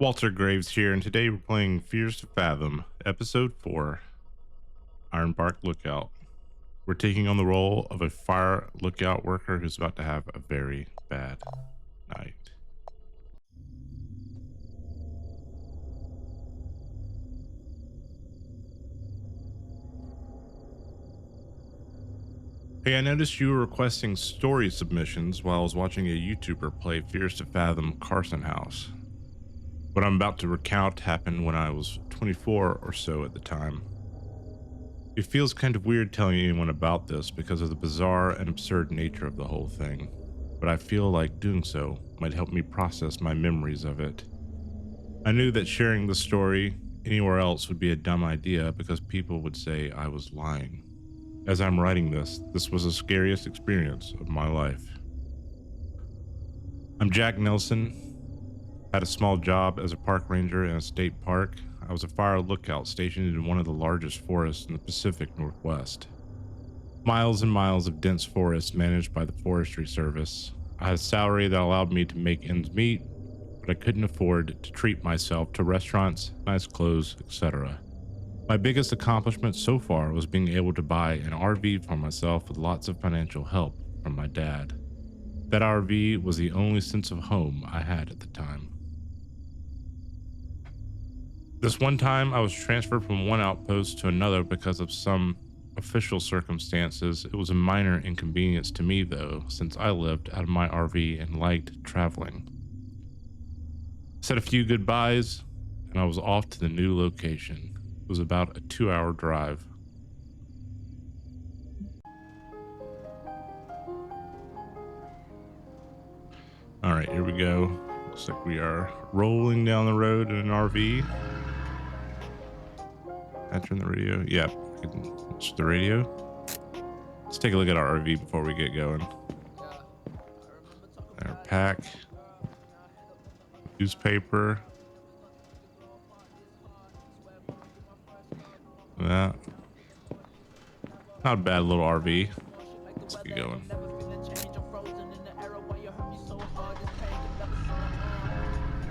Walter Graves here, and today we're playing Fears to Fathom, Episode 4, Ironbark Lookout. We're taking on the role of a fire lookout worker who's about to have a very bad night. Hey, I noticed you were requesting story submissions while I was watching a YouTuber play Fears to Fathom Carson House. What I'm about to recount happened when I was 24 or so at the time. It feels kind of weird telling anyone about this because of the bizarre and absurd nature of the whole thing, but I feel like doing so might help me process my memories of it. I knew that sharing the story anywhere else would be a dumb idea because people would say I was lying. As I'm writing this was the scariest experience of my life. I'm Jack Nelson. Had a small job as a park ranger in a state park. I was a fire lookout stationed in one of the largest forests in the Pacific Northwest. Miles and miles of dense forest managed by the Forestry Service. I had a salary that allowed me to make ends meet, but I couldn't afford to treat myself to restaurants, nice clothes, etc. My biggest accomplishment so far was being able to buy an RV for myself with lots of financial help from my dad. That RV was the only sense of home I had at the time. This one time, I was transferred from one outpost to another because of some official circumstances. It was a minor inconvenience to me, though, since I lived out of my RV and liked traveling. I said a few goodbyes, and I was off to the new location. It was about a 2-hour drive. All right, here we go. Looks like we are rolling down the road in an RV. I turn the radio. Yep, I can switch the radio. Let's take a look at our RV before we get going. Our pack, newspaper. That. Not a bad little RV. Let's get going.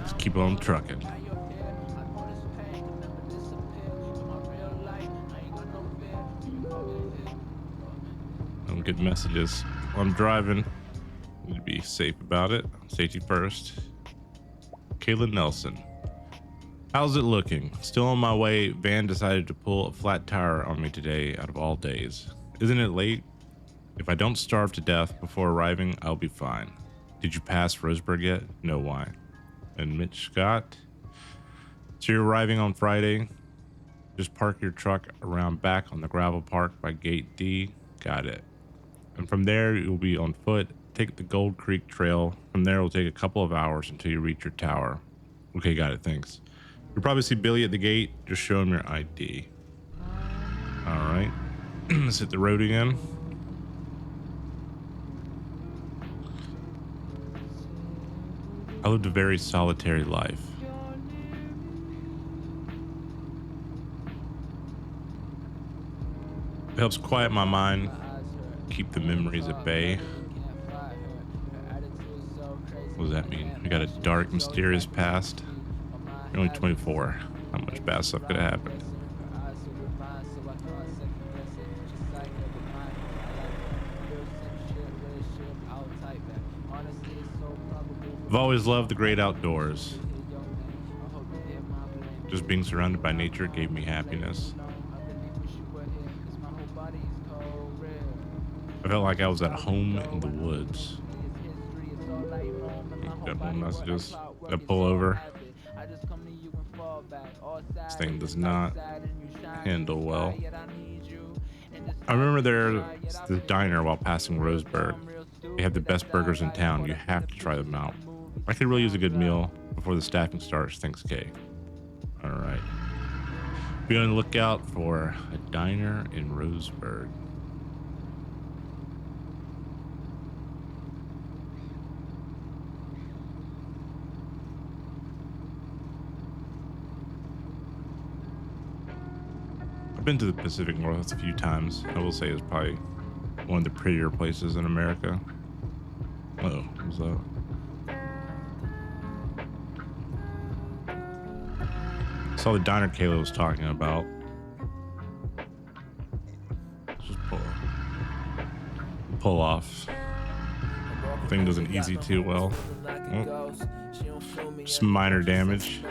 Just keep on trucking. I'm getting messages while I'm driving. Need to be safe about it. Safety first. Kayla Nelson. How's it looking? Still on my way, van decided to pull a flat tire on me today out of all days. Isn't it late? If I don't starve to death before arriving, I'll be fine. Did you pass Roseburg yet? No, why? And Mitch Scott. So you're arriving on Friday. Just park your truck around back on the gravel park by gate D. Got it. And from there, you'll be on foot. Take the Gold Creek Trail. From there, it'll take a couple of hours until you reach your tower. Okay, got it. Thanks. You'll probably see Billy at the gate. Just show him your ID. All right. Let's hit the road again. I lived a very solitary life. It helps quiet my mind, keep the memories at bay. What does that mean? We got a dark, mysterious past. You're only 24. Not much bad stuff could have happened. I've always loved the great outdoors. Just being surrounded by nature gave me happiness. I felt like I was at home in the woods. Got more messages. Gotta pull over. This thing does not handle well. I remember there's the diner while passing Roseburg. They have the best burgers in town. You have to try them out. I could really use a good meal before the staffing starts. Thanks, Kay. All right. Be on the lookout for a diner in Roseburg. I've been to the Pacific Northwest a few times. I will say it's probably one of the prettier places in America. Uh-oh, what was that? Saw the diner Kayla was talking about. Let's just pull off. Thing doesn't easy too well. Oh. Some minor damage.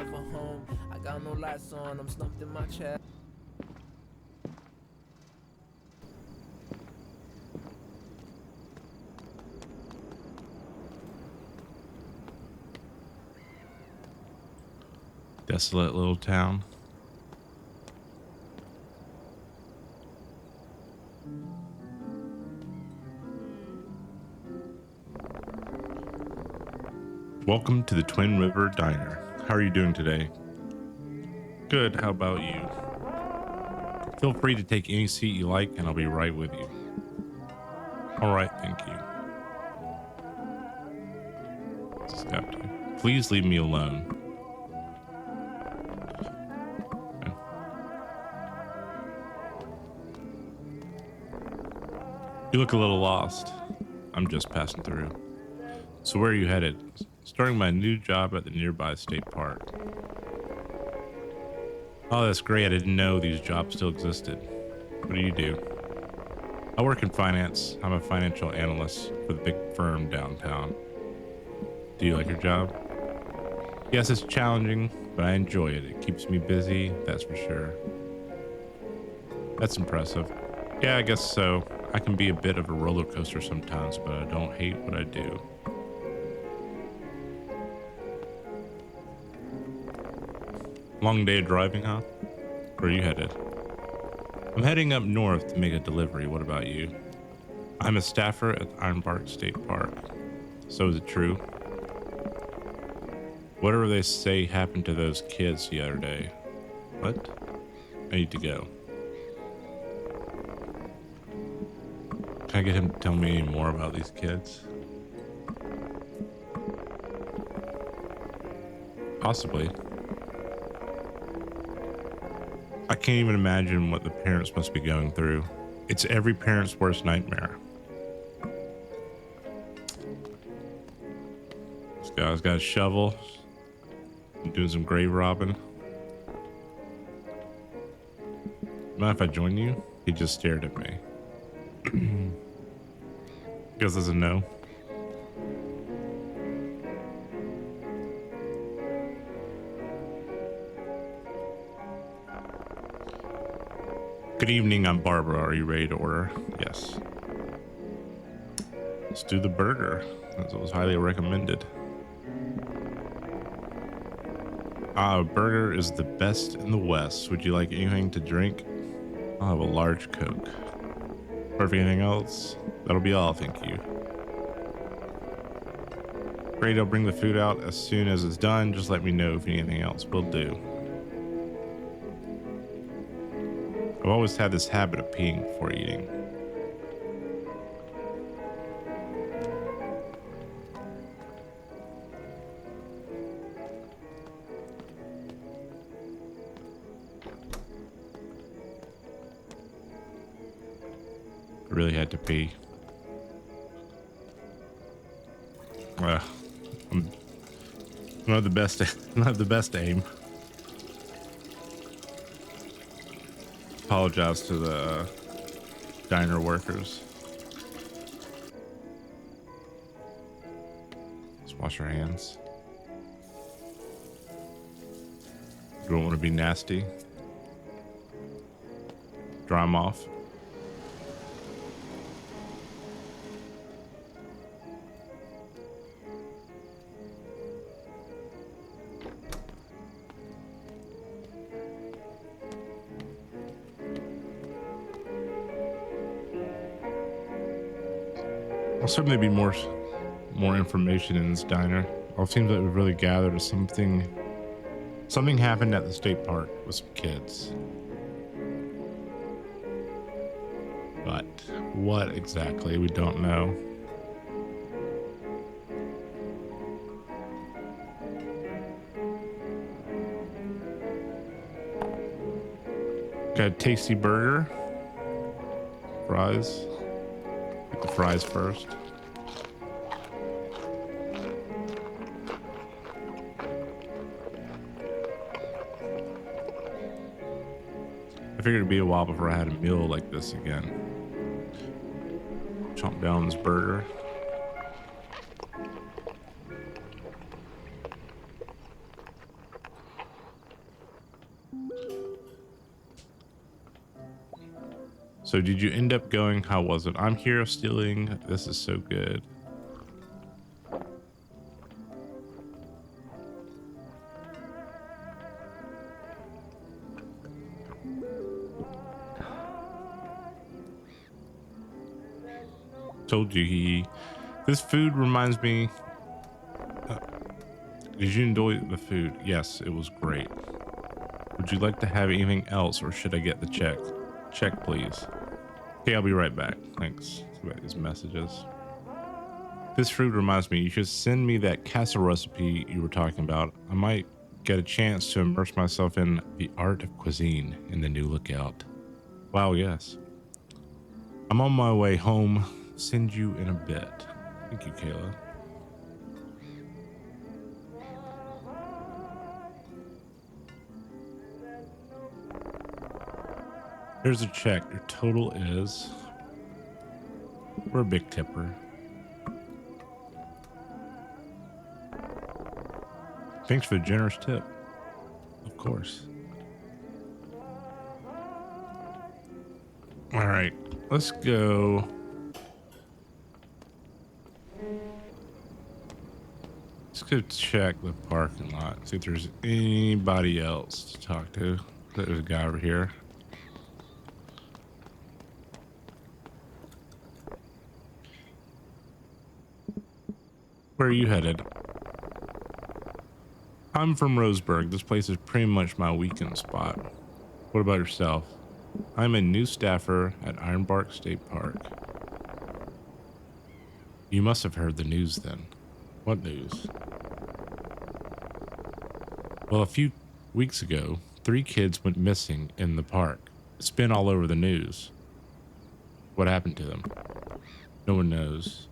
Desolate little town. Welcome to the Twin River Diner. How are you doing today? Good, how about you? Feel free to take any seat you like and I'll be right with you. All right, thank you. Step 2. Please leave me alone. Okay. You look a little lost. I'm just passing through. So where are you headed? Starting my new job at the nearby state park. Oh, that's great. I didn't know these jobs still existed. What do you do? I work in finance. I'm a financial analyst for the big firm downtown. Do you like your job? Yes, it's challenging, but I enjoy it. It keeps me busy, that's for sure. That's impressive. Yeah, I guess so. I can be a bit of a roller coaster sometimes, but I don't hate what I do. Long day of driving, huh? Where are you headed? I'm heading up north to make a delivery. What about you? I'm a staffer at Ironbark State Park. So is it true? Whatever they say happened to those kids the other day. What? I need to go. Can I get him to tell me any more about these kids? Possibly. I can't even imagine what the parents must be going through. It's every parent's worst nightmare. This guy's got a shovel. I'm doing some grave robbing. Mind if I join you? He just stared at me. Guess that's a no. Good evening, I'm Barbara. Are you ready to order? Yes. Let's do the burger, as it was highly recommended. A burger is the best in the West. Would you like anything to drink? I'll have a large Coke. Or if anything else, that'll be all, thank you. Great, I'll bring the food out as soon as it's done. Just let me know if anything else will do. I've always had this habit of peeing before eating. I really had to pee. I don't have the best. I don't have the best aim. Apologize to the diner workers. Let's wash our hands. You don't want to be nasty. Dry them off. I'll certainly be more information in this diner. All seems like we've really gathered to something happened at the state park with some kids. But what exactly, we don't know. Got a tasty burger. Fries. Get the fries first. I figured it'd be a while before I had a meal like this again. Chomp down this burger. So did you end up going? How was it? I'm hero stealing. This is so good. Told you this food reminds me. Did you enjoy the food? Yes, it was great. Would you like to have anything else, or should I get the check? Check, please. Okay, I'll be right back. Thanks. Let's go back to these messages. This food reminds me, you should send me that casserole recipe you were talking about. I might get a chance to immerse myself in the art of cuisine in the new lookout. Wow, yes. I'm on my way home. Send you in a bit. Thank you, Kayla. Here's a check. Your total is... We're a big tipper. Thanks for the generous tip. Of course. All right, let's go. Let's go check the parking lot. See if there's anybody else to talk to. There's a guy over here. Where are you headed? I'm from Roseburg. This place is pretty much my weekend spot. What about yourself? I'm a new staffer at Ironbark State Park. You must have heard the news then. What news? Well, a few weeks ago, 3 kids went missing in the park. It's been all over the news. What happened to them? No one knows.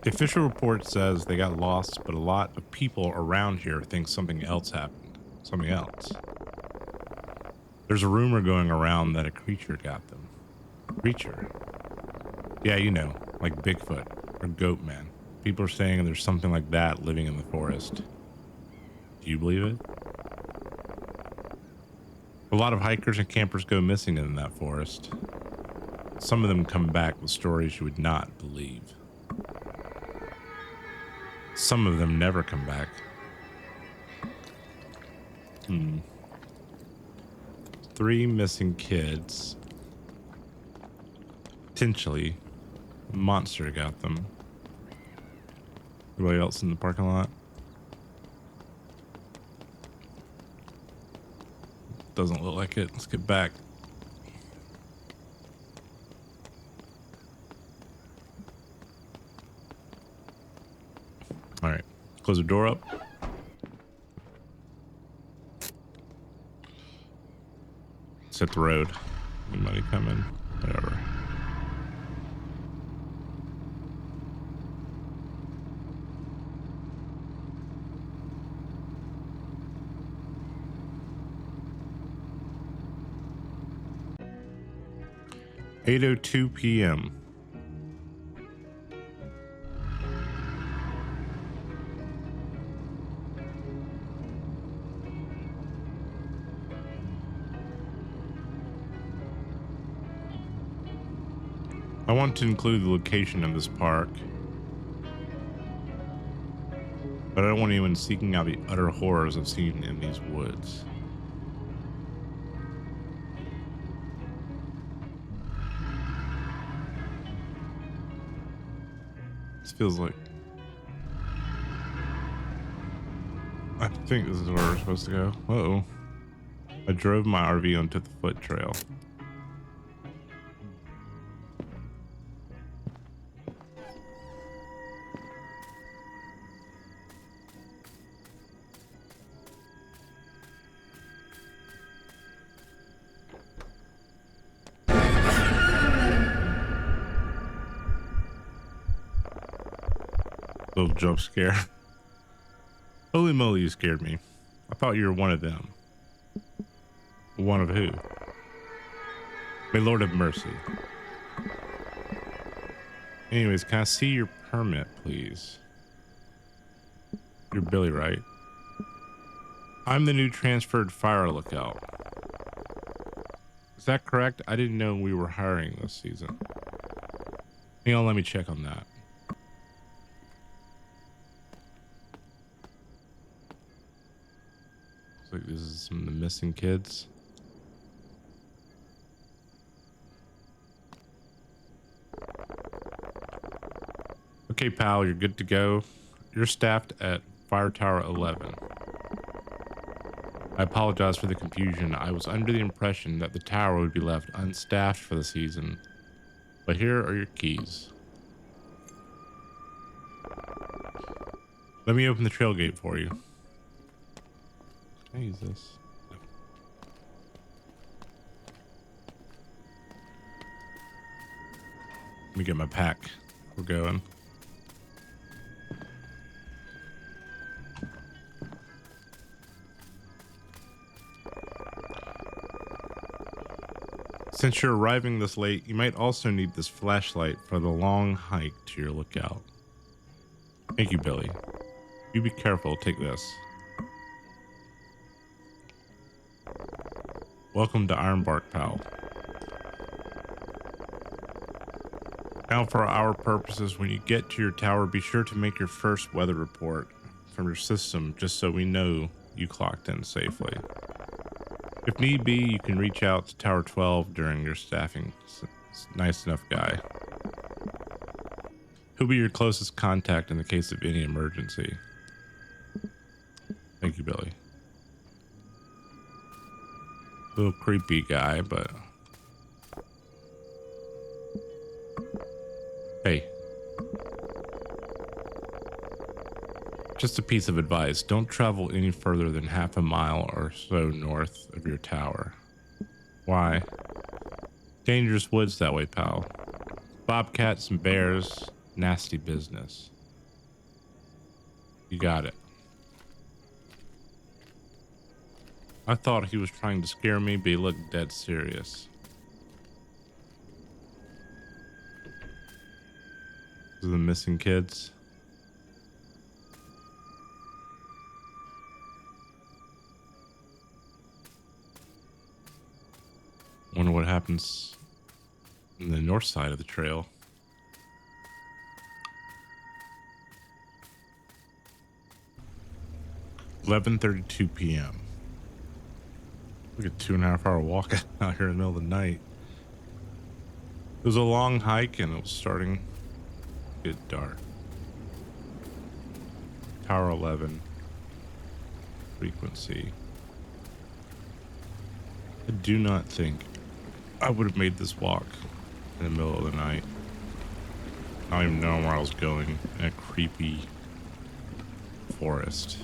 The official report says they got lost, but a lot of people around here think something else happened. Something else. There's a rumor going around that a creature got them. Creature? Yeah, you know, like Bigfoot or Goatman. People are saying there's something like that living in the forest. Do you believe it? A lot of hikers and campers go missing in that forest. Some of them come back with stories you would not believe. Some of them never come back. 3 missing kids. Potentially, a monster got them. Anybody else in the parking lot? Doesn't look like it. Let's get back. All right, close the door up. Set the road. Anybody coming? Whatever. (8:02 p.m.) I want to include the location of this park, but I don't want anyone seeking out the utter horrors I've seen in these woods. This feels like... I think this is where we're supposed to go. Uh-oh. I drove my RV onto the foot trail. Little jump scare. Holy moly, you scared me. I thought you were one of them. One of who? May Lord have mercy. Anyways, can I see your permit, please? You're Billy, right? I'm the new transferred fire lookout. Is that correct? I didn't know we were hiring this season. Hang on, let me check on that. Looks like this is some of the missing kids. Okay, pal, you're good to go. You're staffed at Fire Tower 11. I apologize for the confusion. I was under the impression that the tower would be left unstaffed for the season. But here are your keys. Let me open the trail gate for you. Can I use this? No. Let me get my pack. We're going. Since you're arriving this late, you might also need this flashlight for the long hike to your lookout. Thank you, Billy. You be careful, take this. Welcome to Ironbark, pal. Now for our purposes, when you get to your tower, be sure to make your first weather report from your system just so we know you clocked in safely. If need be, you can reach out to Tower 12 during your staffing. Nice enough guy. He'll be your closest contact in the case of any emergency. Thank you, Billy. A little creepy guy, but... Hey. Just a piece of advice. Don't travel any further than half a mile or so north of your tower. Why? Dangerous woods that way, pal. Bobcats and bears, nasty business. You got it. I thought he was trying to scare me, but he looked dead serious. Those are the missing kids. Wonder what happens in the north side of the trail. $11:32 p.m. Look at 2.5 hour walk out here in the middle of the night. It was a long hike and it was starting to get dark. Tower 11. Frequency. I do not think I would have made this walk in the middle of the night. I don't even know where I was going in a creepy forest.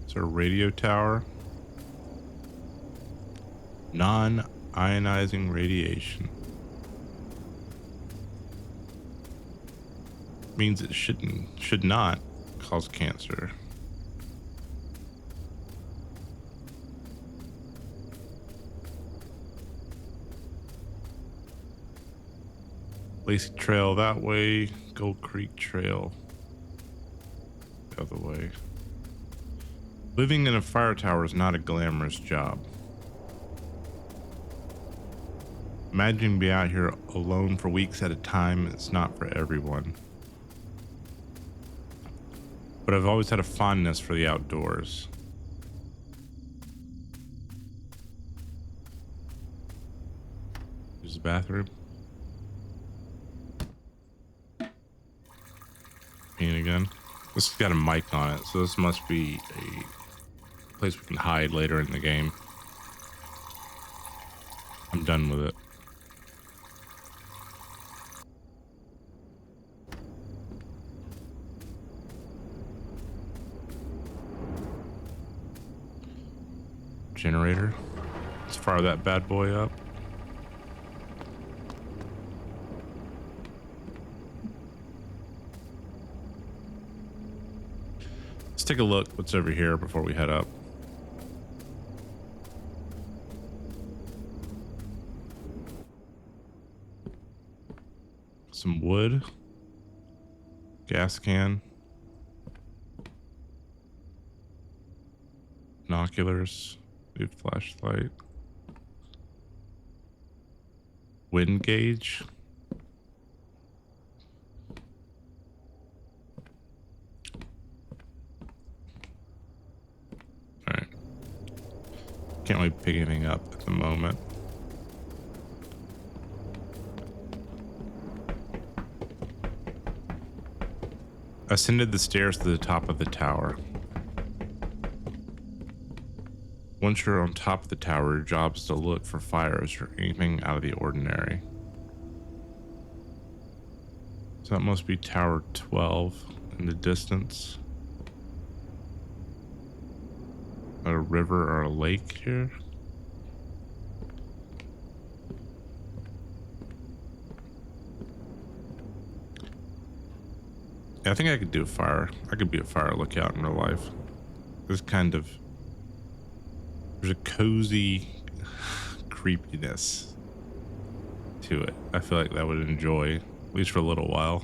Is there a radio tower? Non-ionizing radiation. Means it should not cause cancer. Lacey Trail that way, Gold Creek Trail the other way. Living in a fire tower is not a glamorous job. Imagine being out here alone for weeks at a time. It's not for everyone. But I've always had a fondness for the outdoors. There's the bathroom. Paint again. This has got a mic on it, so this must be a place we can hide later in the game. I'm done with it. Generator. Let's fire that bad boy up. take a look what's over here before we head up. Some wood. Gas can. Binoculars. New flashlight. Wind gauge. Alright. Can't really pick anything up at the moment. Ascended the stairs to the top of the tower. Once you're on top of the tower, your job is to look for fires or anything out of the ordinary. So that must be Tower 12 in the distance. A river or a lake here. Yeah, I think I could do a fire. I could be a fire lookout in real life. There's a cozy creepiness to it. I feel like that I would enjoy, at least for a little while.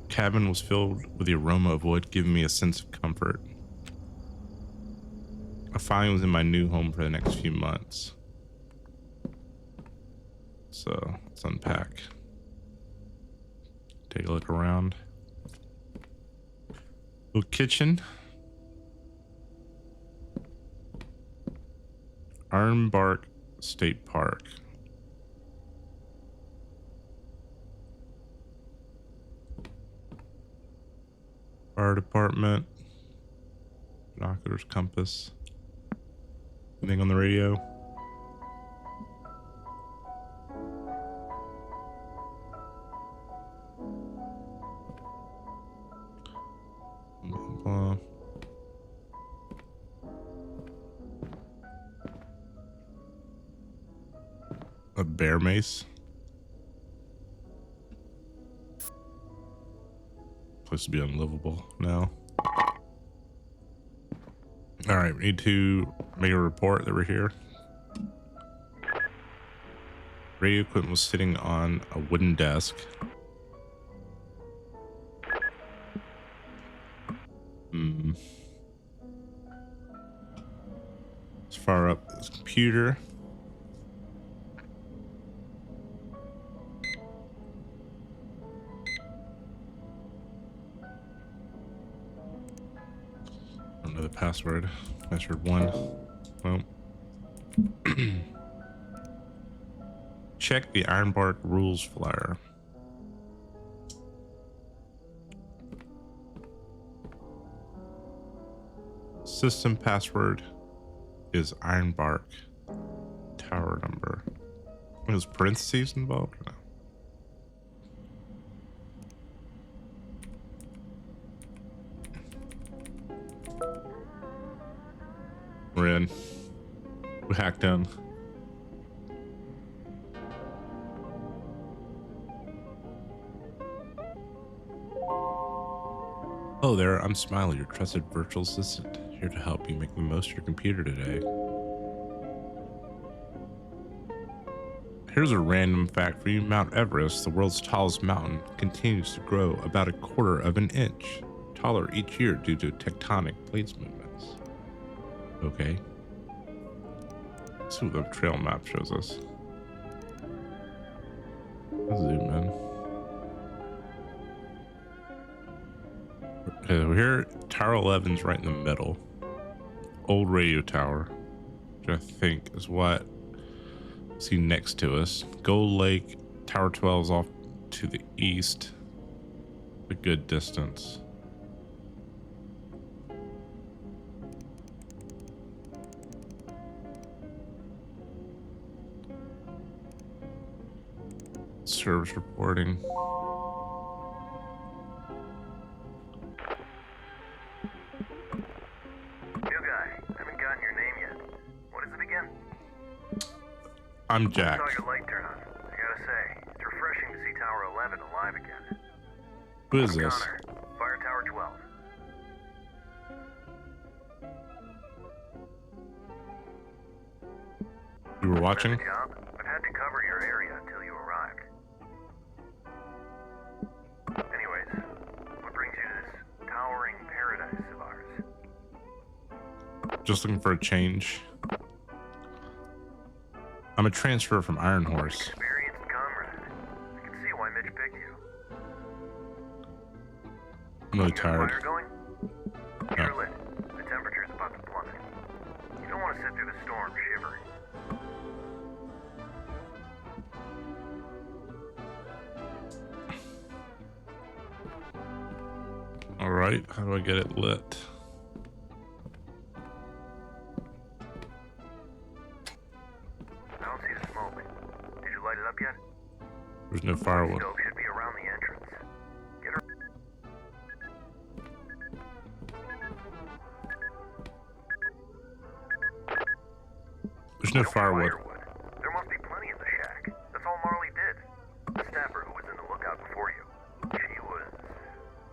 Cabin was filled with the aroma of wood, giving me a sense of comfort. I finally was in my new home for the next few months. So let's unpack. Take a look around. Little kitchen. Ironbark State Park. Fire department. Binoculars, compass. Anything on the radio? A bear mace. Place to be unlivable now. All right, we need to make a report that we're here. Radio equipment was sitting on a wooden desk. As far up as computer. I don't know the password. Password 1. Well. Check the Ironbark rules flyer. System password is Ironbark. Tower number. Was parentheses involved? No. We're in. We hacked in. Hello there, I'm Smiley, your trusted virtual assistant, here to help you make the most of your computer today. Here's a random fact for you. Mount Everest, the world's tallest mountain, continues to grow about 1/4 of an inch taller each year due to tectonic plates movements. Okay. Let's see what the trail map shows us. Let's zoom in. Okay, we're here. Tower 11's right in the middle. Old radio tower, which I think is what I see next to us. Gold Lake, Tower 12's off to the east. A good distance. Service reporting. I'm Jack. I saw your light turn on. I gotta say, it's refreshing to see Tower 11 alive again. Who is I'm this? Connor, Fire Tower 12. You were watching? Good job. I've had to cover your area until you arrived. Anyways, what brings you to this towering paradise of ours? Just looking for a change. I'm a transfer from Iron Horse. Experienced comrade. I can see why Mitch picked you. I'm really You got a tired. fire going? No. You're lit. The temperature's about to plummet. You don't want to sit through the storm shivering. All right, how do I get it lit? I don't see the smoke. Did you light it up yet? There's no firewood. Stove should be around the entrance. Get her. There's no firewood. There must be plenty in the shack. That's all Marley did. The staffer who was in the lookout before you. She was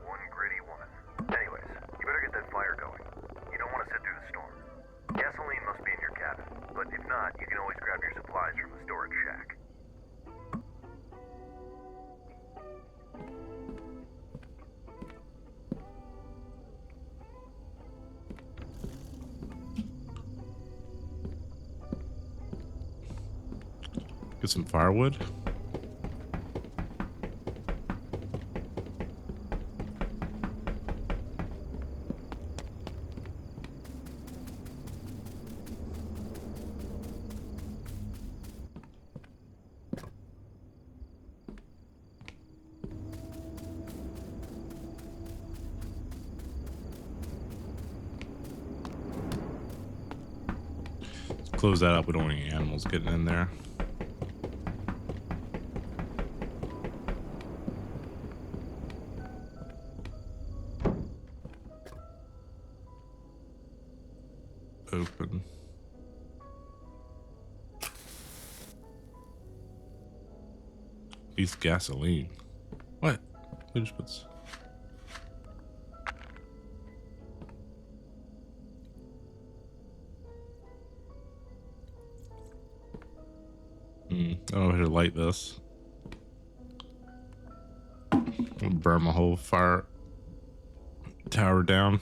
one gritty woman. Anyways, you better get that fire going. You don't want to sit through the storm. Gasoline must be in your cabin, but if not, you can always grab your supplies from the storage shack. Get some firewood. Let's close that up. We don't want any animals getting in there. Open. Use gasoline. What? Who just puts? I don't know how to light this. I'll burn my whole fire tower down.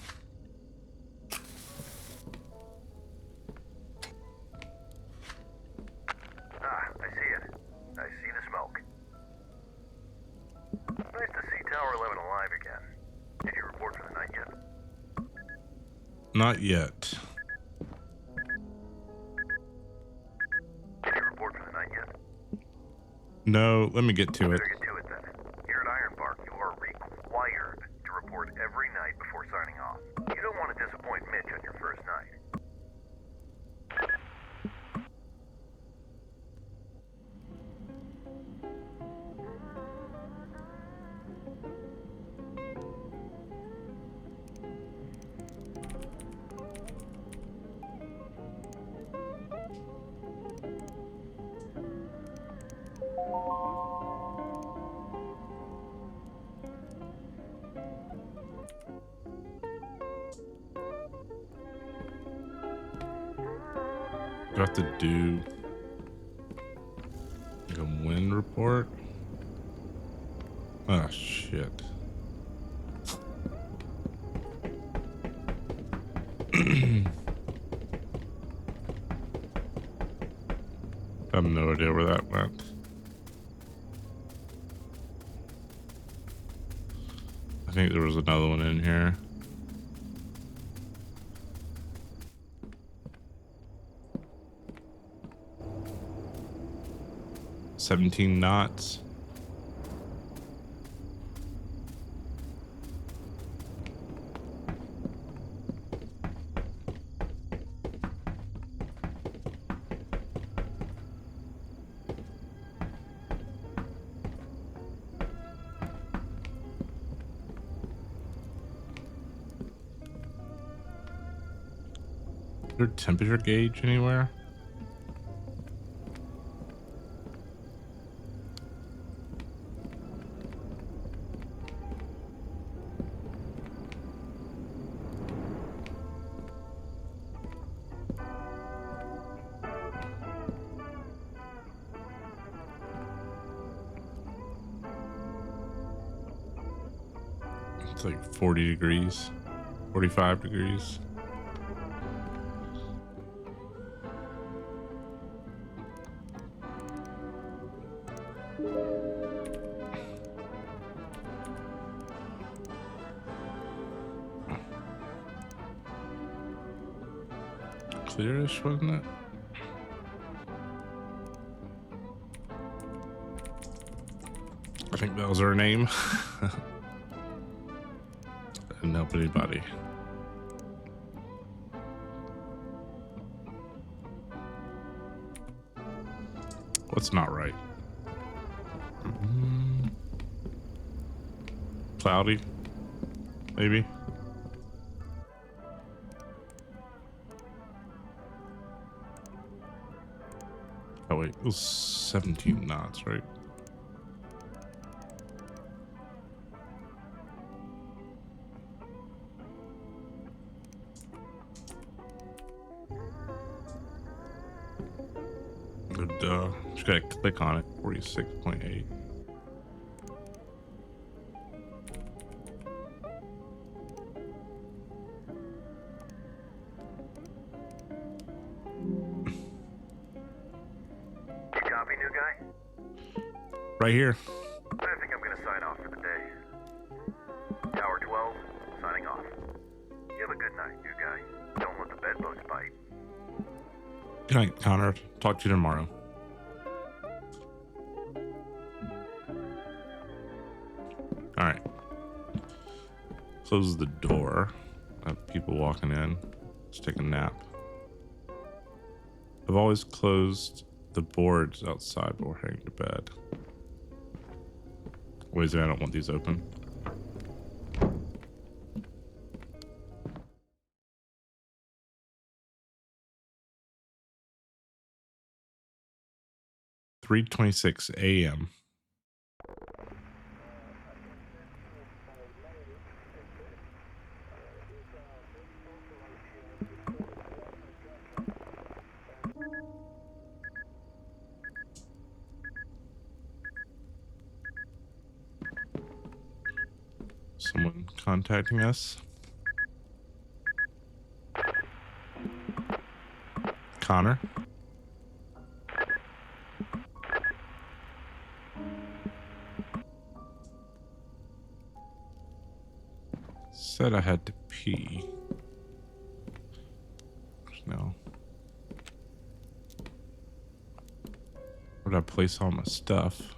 I see it. I see the smoke. Nice to see Tower 11 alive again. Did you report for the night yet? Not yet. Did you report for the night yet? No, let me get to it. Better get to it then. Here at Ironbark, you are required to report every night before signing off. You don't want to disappoint Mitch on your first night. Do I have to do like a wind report? Oh shit. I have no idea where that went. I think there was another one in here. $17 knots. Is there a temperature gauge anywhere? It's like 40 degrees, 45 degrees. Clearish, wasn't it? I think that was her name. Didn't help anybody. What's not right? Cloudy, maybe. Oh wait, it was 17 knots, right? Good, just gotta click on it. 46.8. You copy, new guy? Right here. I think I'm gonna sign off for the day. Tower 12, signing off. You have a good night, new guy. Don't let the bedbugs bite. Good night, Connor. Talk to you tomorrow. All right. Close the door. I have people walking in. Let's take a nap. I've always closed the boards outside before heading to bed. Wait, I don't want these open. $3:26 a.m. Someone contacting us. Connor. Said I had to pee. No. Where did I place all my stuff?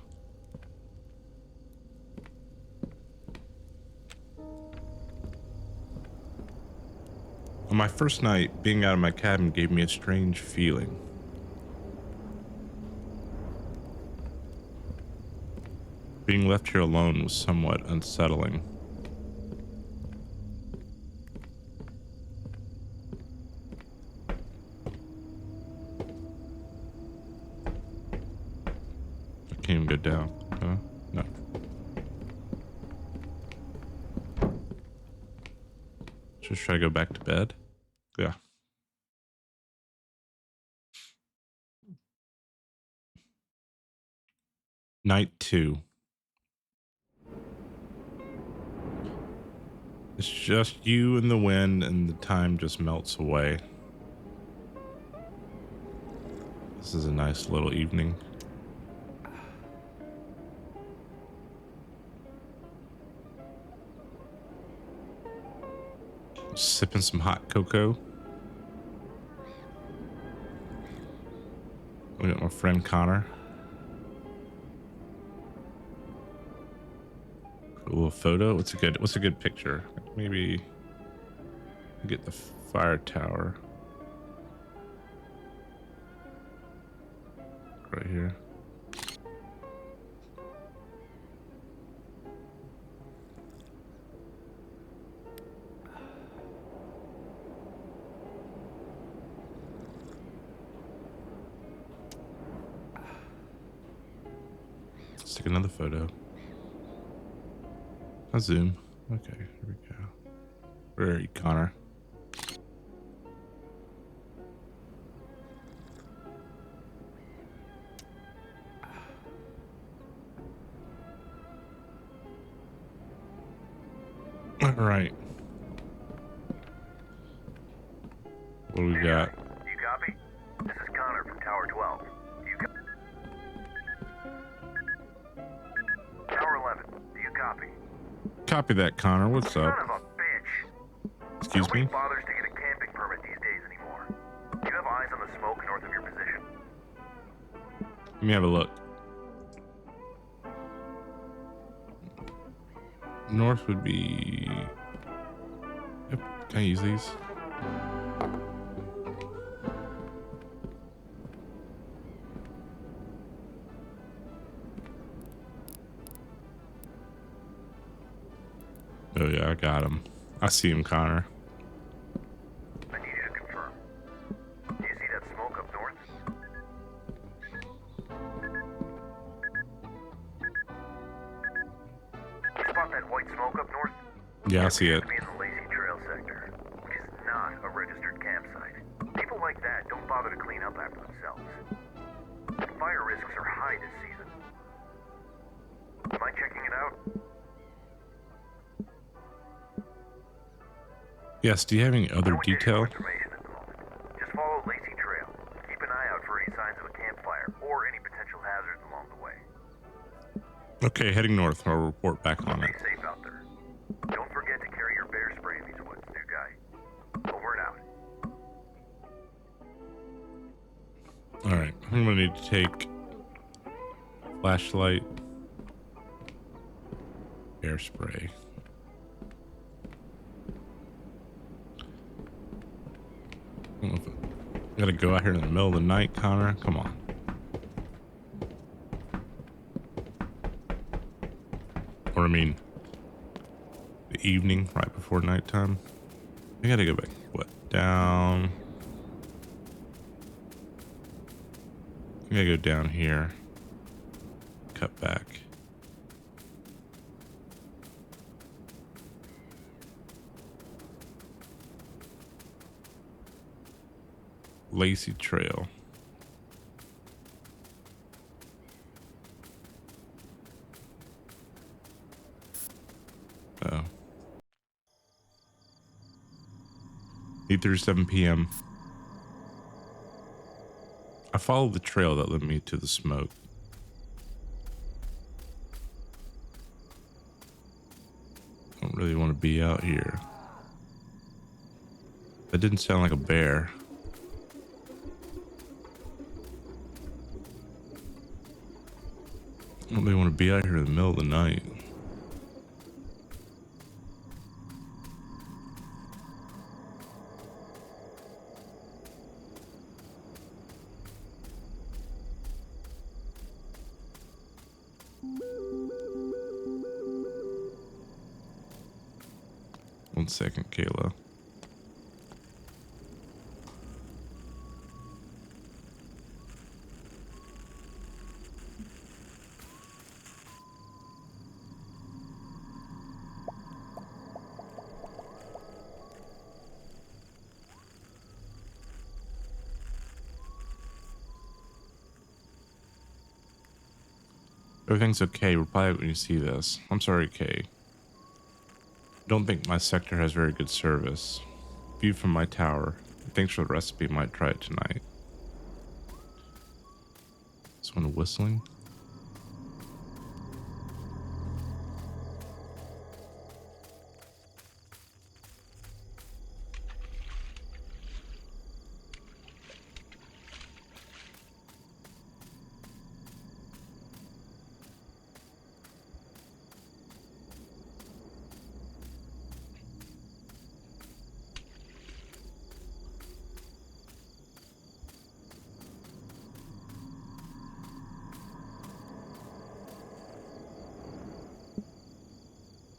On my first night, being out of my cabin gave me a strange feeling. Being left here alone was somewhat unsettling. I can't even go down. No. Just try to go back to bed. Yeah. Night 2. It's just you and the wind, and the time just melts away. This is a nice little evening. Sipping some hot cocoa. We got my friend Connor. Cool photo. What's a good picture? Maybe get the fire tower right here. Let's take another photo. I'll zoom. Okay, here we go. Where are you, Connor? All right. What do we got? Do you copy? This is Connor from Tower 12. Do you Tower 11. Do you copy? Copy that, Connor. What's Son up? of a bitch. Excuse Nobody me? bothers to get a camping permit these days anymore. Do you have eyes on the smoke north of your position? Let me have a look. North would be... Yep. Can I use these? Oh yeah, I got him. I see him, Connor. I need you to confirm. Do you see that smoke up north? You spot that white smoke up north? Yeah, I see it. To be in the Lacey Trail sector, which is not a registered campsite. People like that don't bother to clean up after themselves. Fire risks are high this season. Mind checking it out? Yes, do you have any other No one gives you detail? information at the moment. Just follow Lacey Trail. Keep an eye out for any signs of a campfire or any potential hazards along the way. Okay, heading north. I'll report back on it. Stay safe out there. Don't forget to carry your bear spray in these woods, new guy. Over and out. All right, I'm gonna need to take flashlight, air spray. I don't know if I gotta go out here in the middle of the night, Connor. Come on. Or I mean, the evening right before nighttime. I gotta go back. What? Down. I gotta go down here. Cut back. Lacey Trail. Oh. 8:37 p.m. I followed the trail that led me to the smoke. Don't really want to be out here. That didn't sound like a bear. I don't really want to be out here in the middle of the night. One second, Kayla. Everything's okay. Reply when you see this. I'm sorry, Kay. Don't think my sector has very good service. View from my tower. Thanks for the recipe. Might try it tonight. Someone whistling?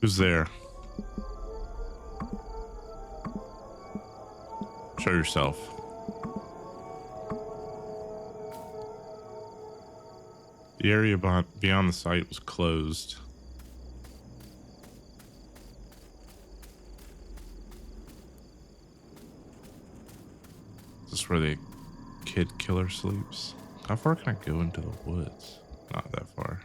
Who's there? Show yourself. The area beyond the site was closed. Is this where the kid killer sleeps? How far can I go into the woods? Not that far.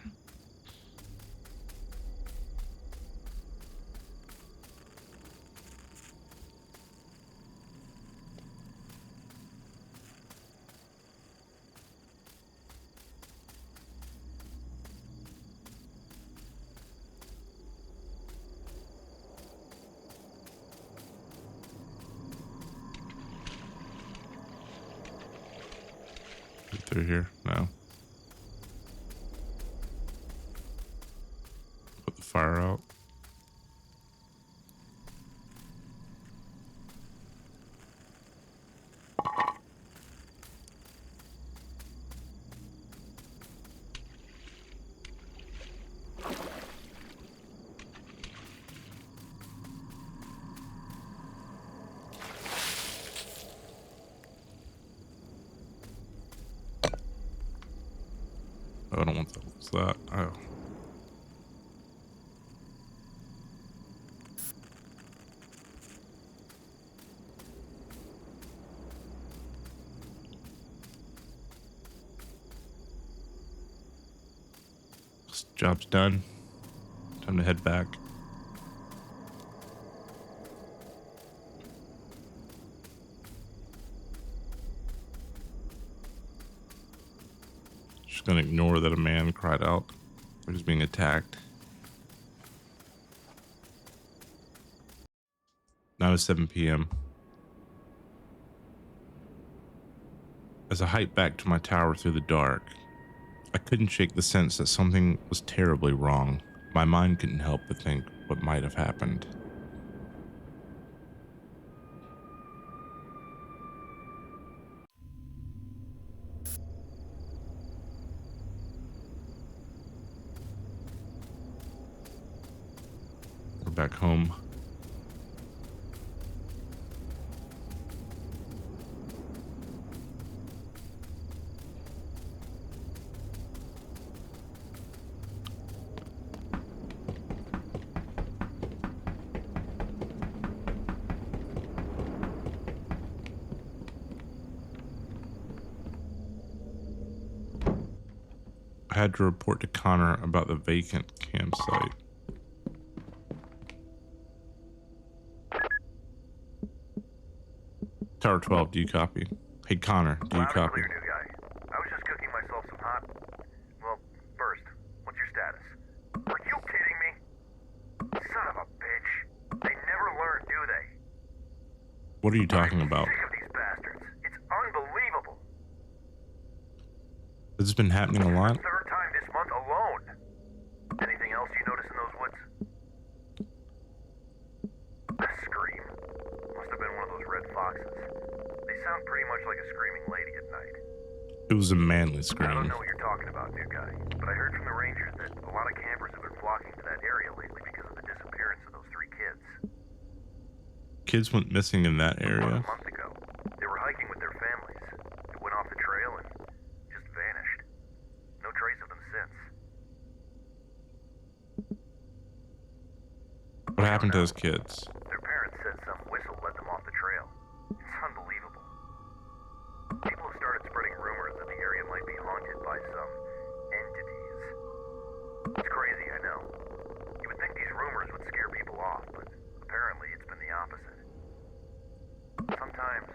through here? No. Put the fire out. Oh, I don't want that. What's that? Oh. This job's done. Time to head back. Just gonna ignore that a man cried out or he's being attacked. Now it's 7 p.m. As I hiked back to my tower through the dark, I couldn't shake the sense that something was terribly wrong. My mind couldn't help but think what might have happened. We're back home. I had to report to Connor about the vacant campsite. Tower 12, do you copy? Hey Connor, do you Loud and copy? clear, new guy. I was just cooking myself some hot... Well, first, what's your status? Are you kidding me? Son of a bitch. They never learn, do they? What are you talking about? I'm sick of these bastards. It's unbelievable. Has this been happening a lot? Third time this month alone. Anything else you notice in those woods? A scream. Must have been one of those red foxes. They sound pretty much like a screaming lady at night. It was a manly I don't scream. know what you're talking about, new guy, but I heard from the rangers that a lot of campers have been flocking to that area lately because of the disappearance of those 3 kids. Kids went missing in that About area. a month ago, they were hiking with their families. They went off the trail and just vanished. No trace of them since. What happened to those kids? Their parents said some whistle led them off the trail. It's unbelievable. People have started spreading rumors that the area might be haunted by some entities. It's crazy, I know. You would think these rumors would scare people off, but apparently it's been the opposite. Sometimes,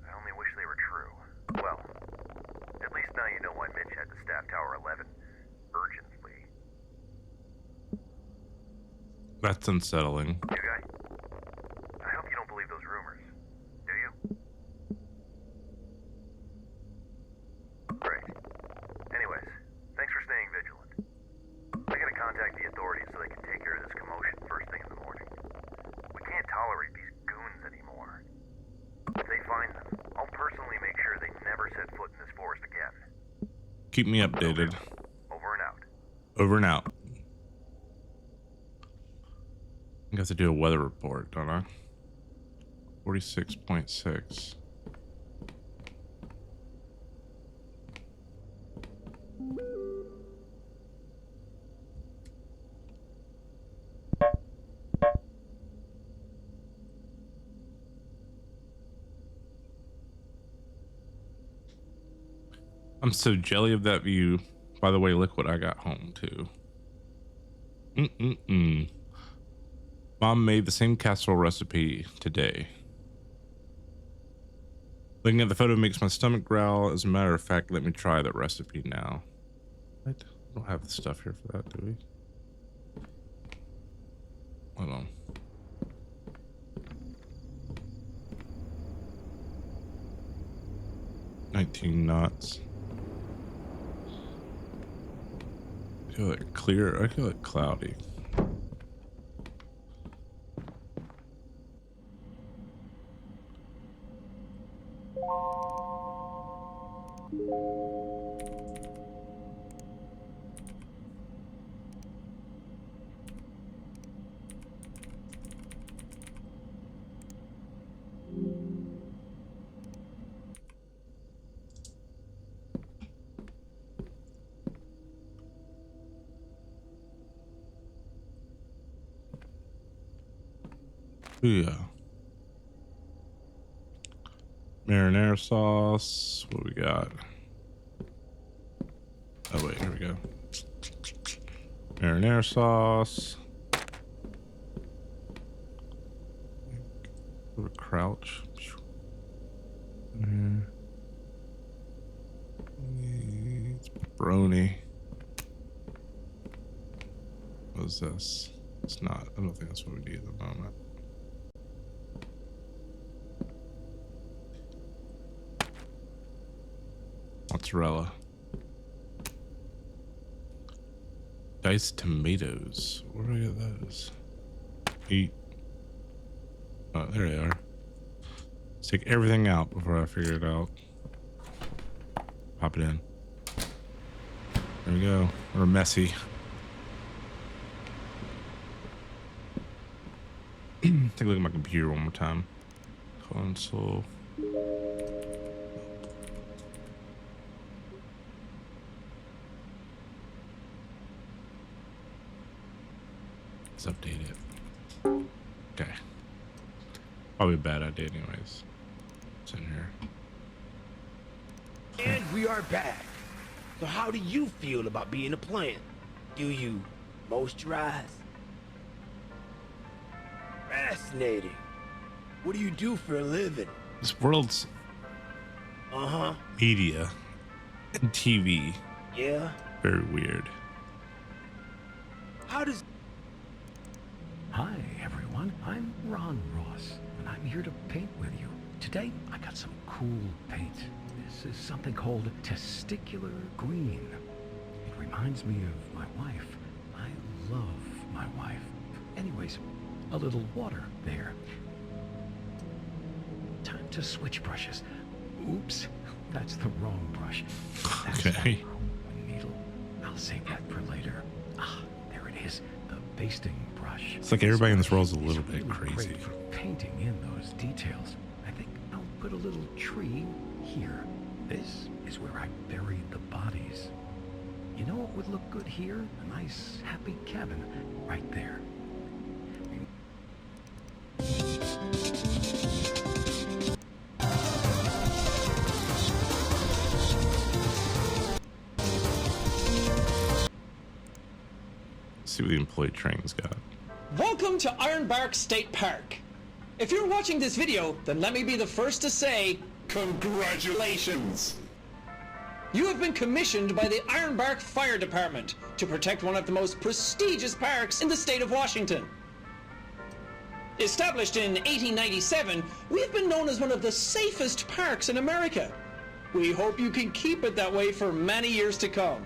I only wish they were true. Well, at least now you know why Mitch had to staff Tower 11 urgently. That's unsettling. You guy, I hope you don't believe those rumors. Do you? Great. Anyways, thanks for staying vigilant. I gotta contact the authorities so they can take care of this commotion first thing in the morning. We can't tolerate these goons anymore. If they find them, I'll personally make sure they never set foot in this forest again. Keep me updated. Over and out. Over and out. I have to do a weather report, don't I? 46.6. I'm so jelly of that view. By the way, look what I got home to. Mom made the same casserole recipe today. Looking at the photo makes my stomach growl. As a matter of fact, let me try that recipe now. What? I don't have the stuff here for that, do we? Hold on. 19 knots. I feel like clear. I feel like cloudy. Yeah. Marinara sauce. What we got? Oh wait, here we go. Marinara sauce. Crouch. It's pepperoni. What is this? It's not. I don't think that's what we need at the moment. Mozzarella. Diced tomatoes. Where do I get those? Eat. Oh, there they are. Let's take everything out before I figure it out. Pop it in. There we go. We're messy. Take a look at my computer one more time. Console. Let's update it. Okay. Probably a bad idea anyways. It's in here. And we are back. So how do you feel about being a plant? Do you moisturize? Fascinating. What do you do for a living? This world's media and TV. Yeah? Very weird. How does... Hi, everyone. I'm Ron Ross, and I'm here to paint with you. Today, I got some cool paint. This is something called testicular green. It reminds me of my wife. I love my wife. Anyways, a little water there. Time to switch brushes. Oops, that's the wrong brush. That's Okay. the needle. I'll save that for later. Ah, there it is. The basting brush. It's like everybody in this world's a little It's bit really crazy. great for painting in those details. I think I'll put a little tree here. This is where I buried the bodies. You know what would look good here? A nice, happy cabin right there. See what the employee training's got. Welcome to Ironbark State Park. If you're watching this video, then let me be the first to say, congratulations! You have been commissioned by the Ironbark Fire Department to protect one of the most prestigious parks in the state of Washington. Established in 1897, we have been known as one of the safest parks in America. We hope you can keep it that way for many years to come.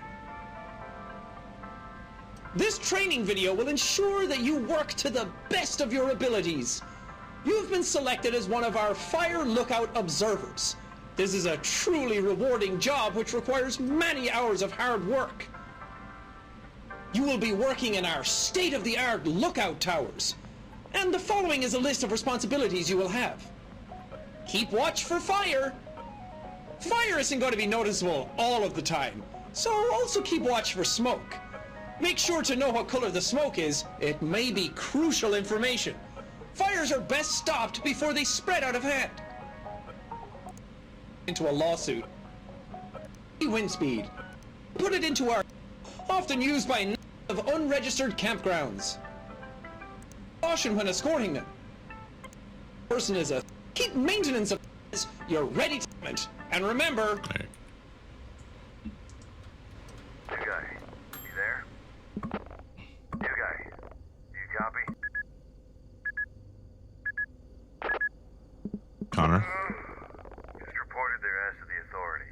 This training video will ensure that you work to the best of your abilities. You have been selected as one of our Fire Lookout observers. This is a truly rewarding job which requires many hours of hard work. You will be working in our state-of-the-art lookout towers. And the following is a list of responsibilities you will have. Keep watch for fire. Fire isn't going to be noticeable all of the time, so also keep watch for smoke. Make sure to know what color the smoke is. It may be crucial information. Fires are best stopped before they spread out of hand. Into a lawsuit. Wind speed. Put it into our often used by of unregistered campgrounds. Caution when escorting them. Person is a keep maintenance of you're ready to and remember. Okay. New guy, you there? New guy, do you copy? Connor. Just reported their ass to the authorities.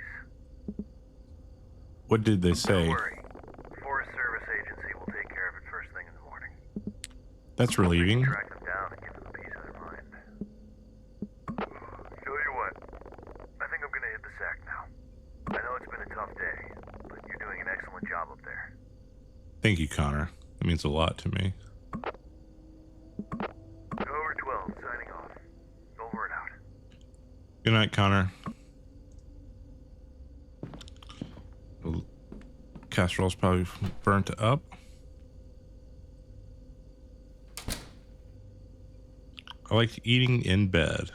What did they Don't say? worry. Forest Service agency will take care of it first thing in the morning. That's We relieving. can track them down and give them a piece of their mind. Tell you what, I think I'm gonna hit the sack now. I know it's been a tough day, but you're doing an excellent job up there. Thank you, Connor. That means a lot to me. Over 12, signing off. Over and out. Good night, Connor. The casserole's probably burnt up. I like eating in bed.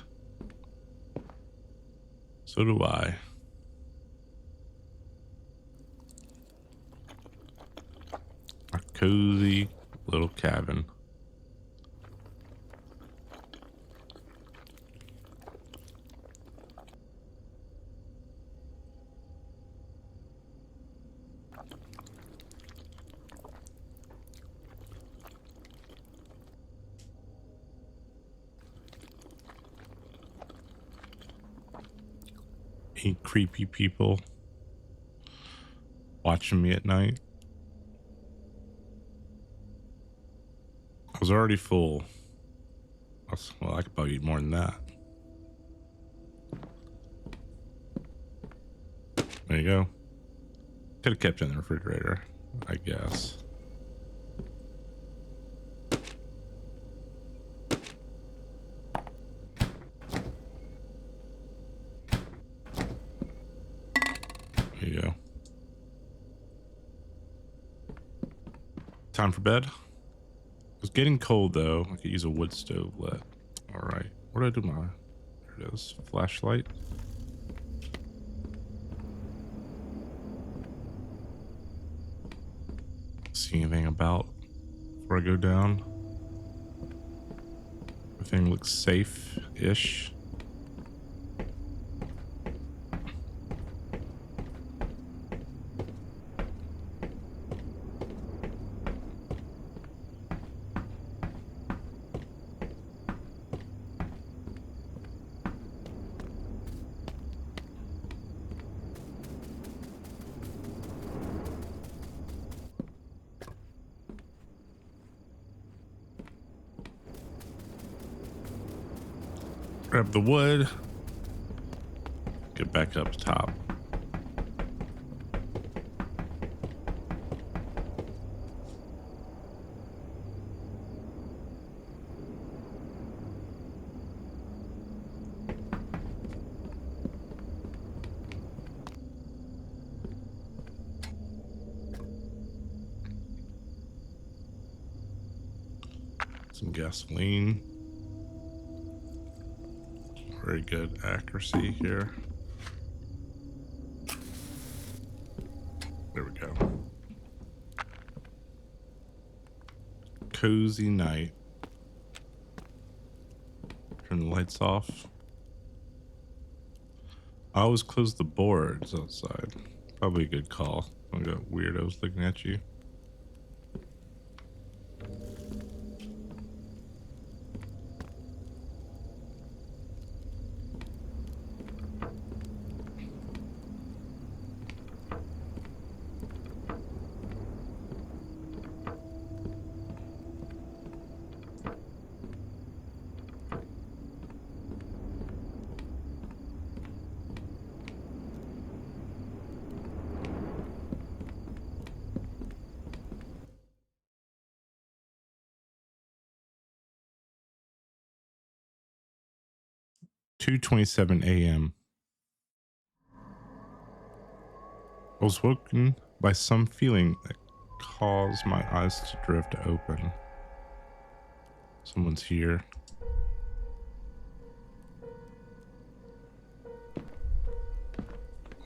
So do I. A cozy little cabin. Any creepy people watching me at night? I was already full. Well, I could probably eat more than that. There you go. Could have kept it in the refrigerator, I guess. There you go. Time for bed. It's getting cold though. I could use a wood stove lit. All right. Where did I do my? There it is. Flashlight. See anything about before I go down? Everything looks safe-ish. Grab the wood. Get back up top. Some gasoline. Very good accuracy here. There we go. Cozy night. Turn the lights off. I always close the boards outside. Probably a good call. I got weirdos looking at you. (2:27 a.m.) I was woken by some feeling that caused my eyes to drift open. Someone's here.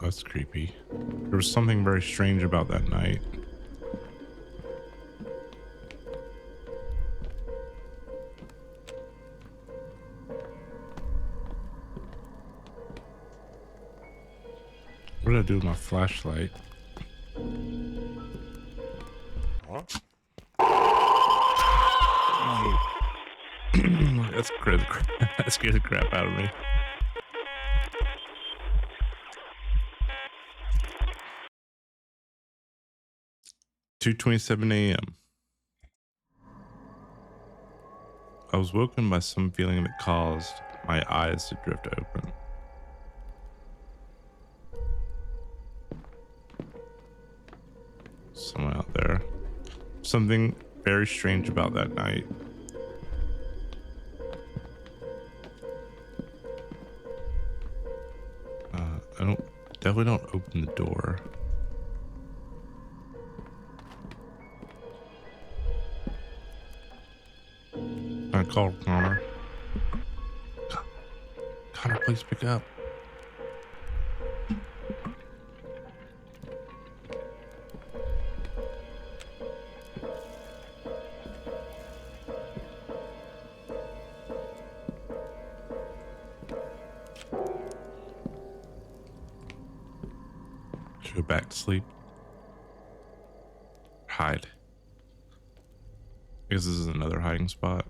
That's creepy. There was something very strange about that night. What did I do with my flashlight? That scared the crap out of me. 2:27 a.m. I was woken by some feeling that caused my eyes to drift open. Someone out there. Something very strange about that night. Definitely don't open the door. I call Connor. Connor, please pick up. Should go back to sleep. Hide. I guess this is another hiding spot.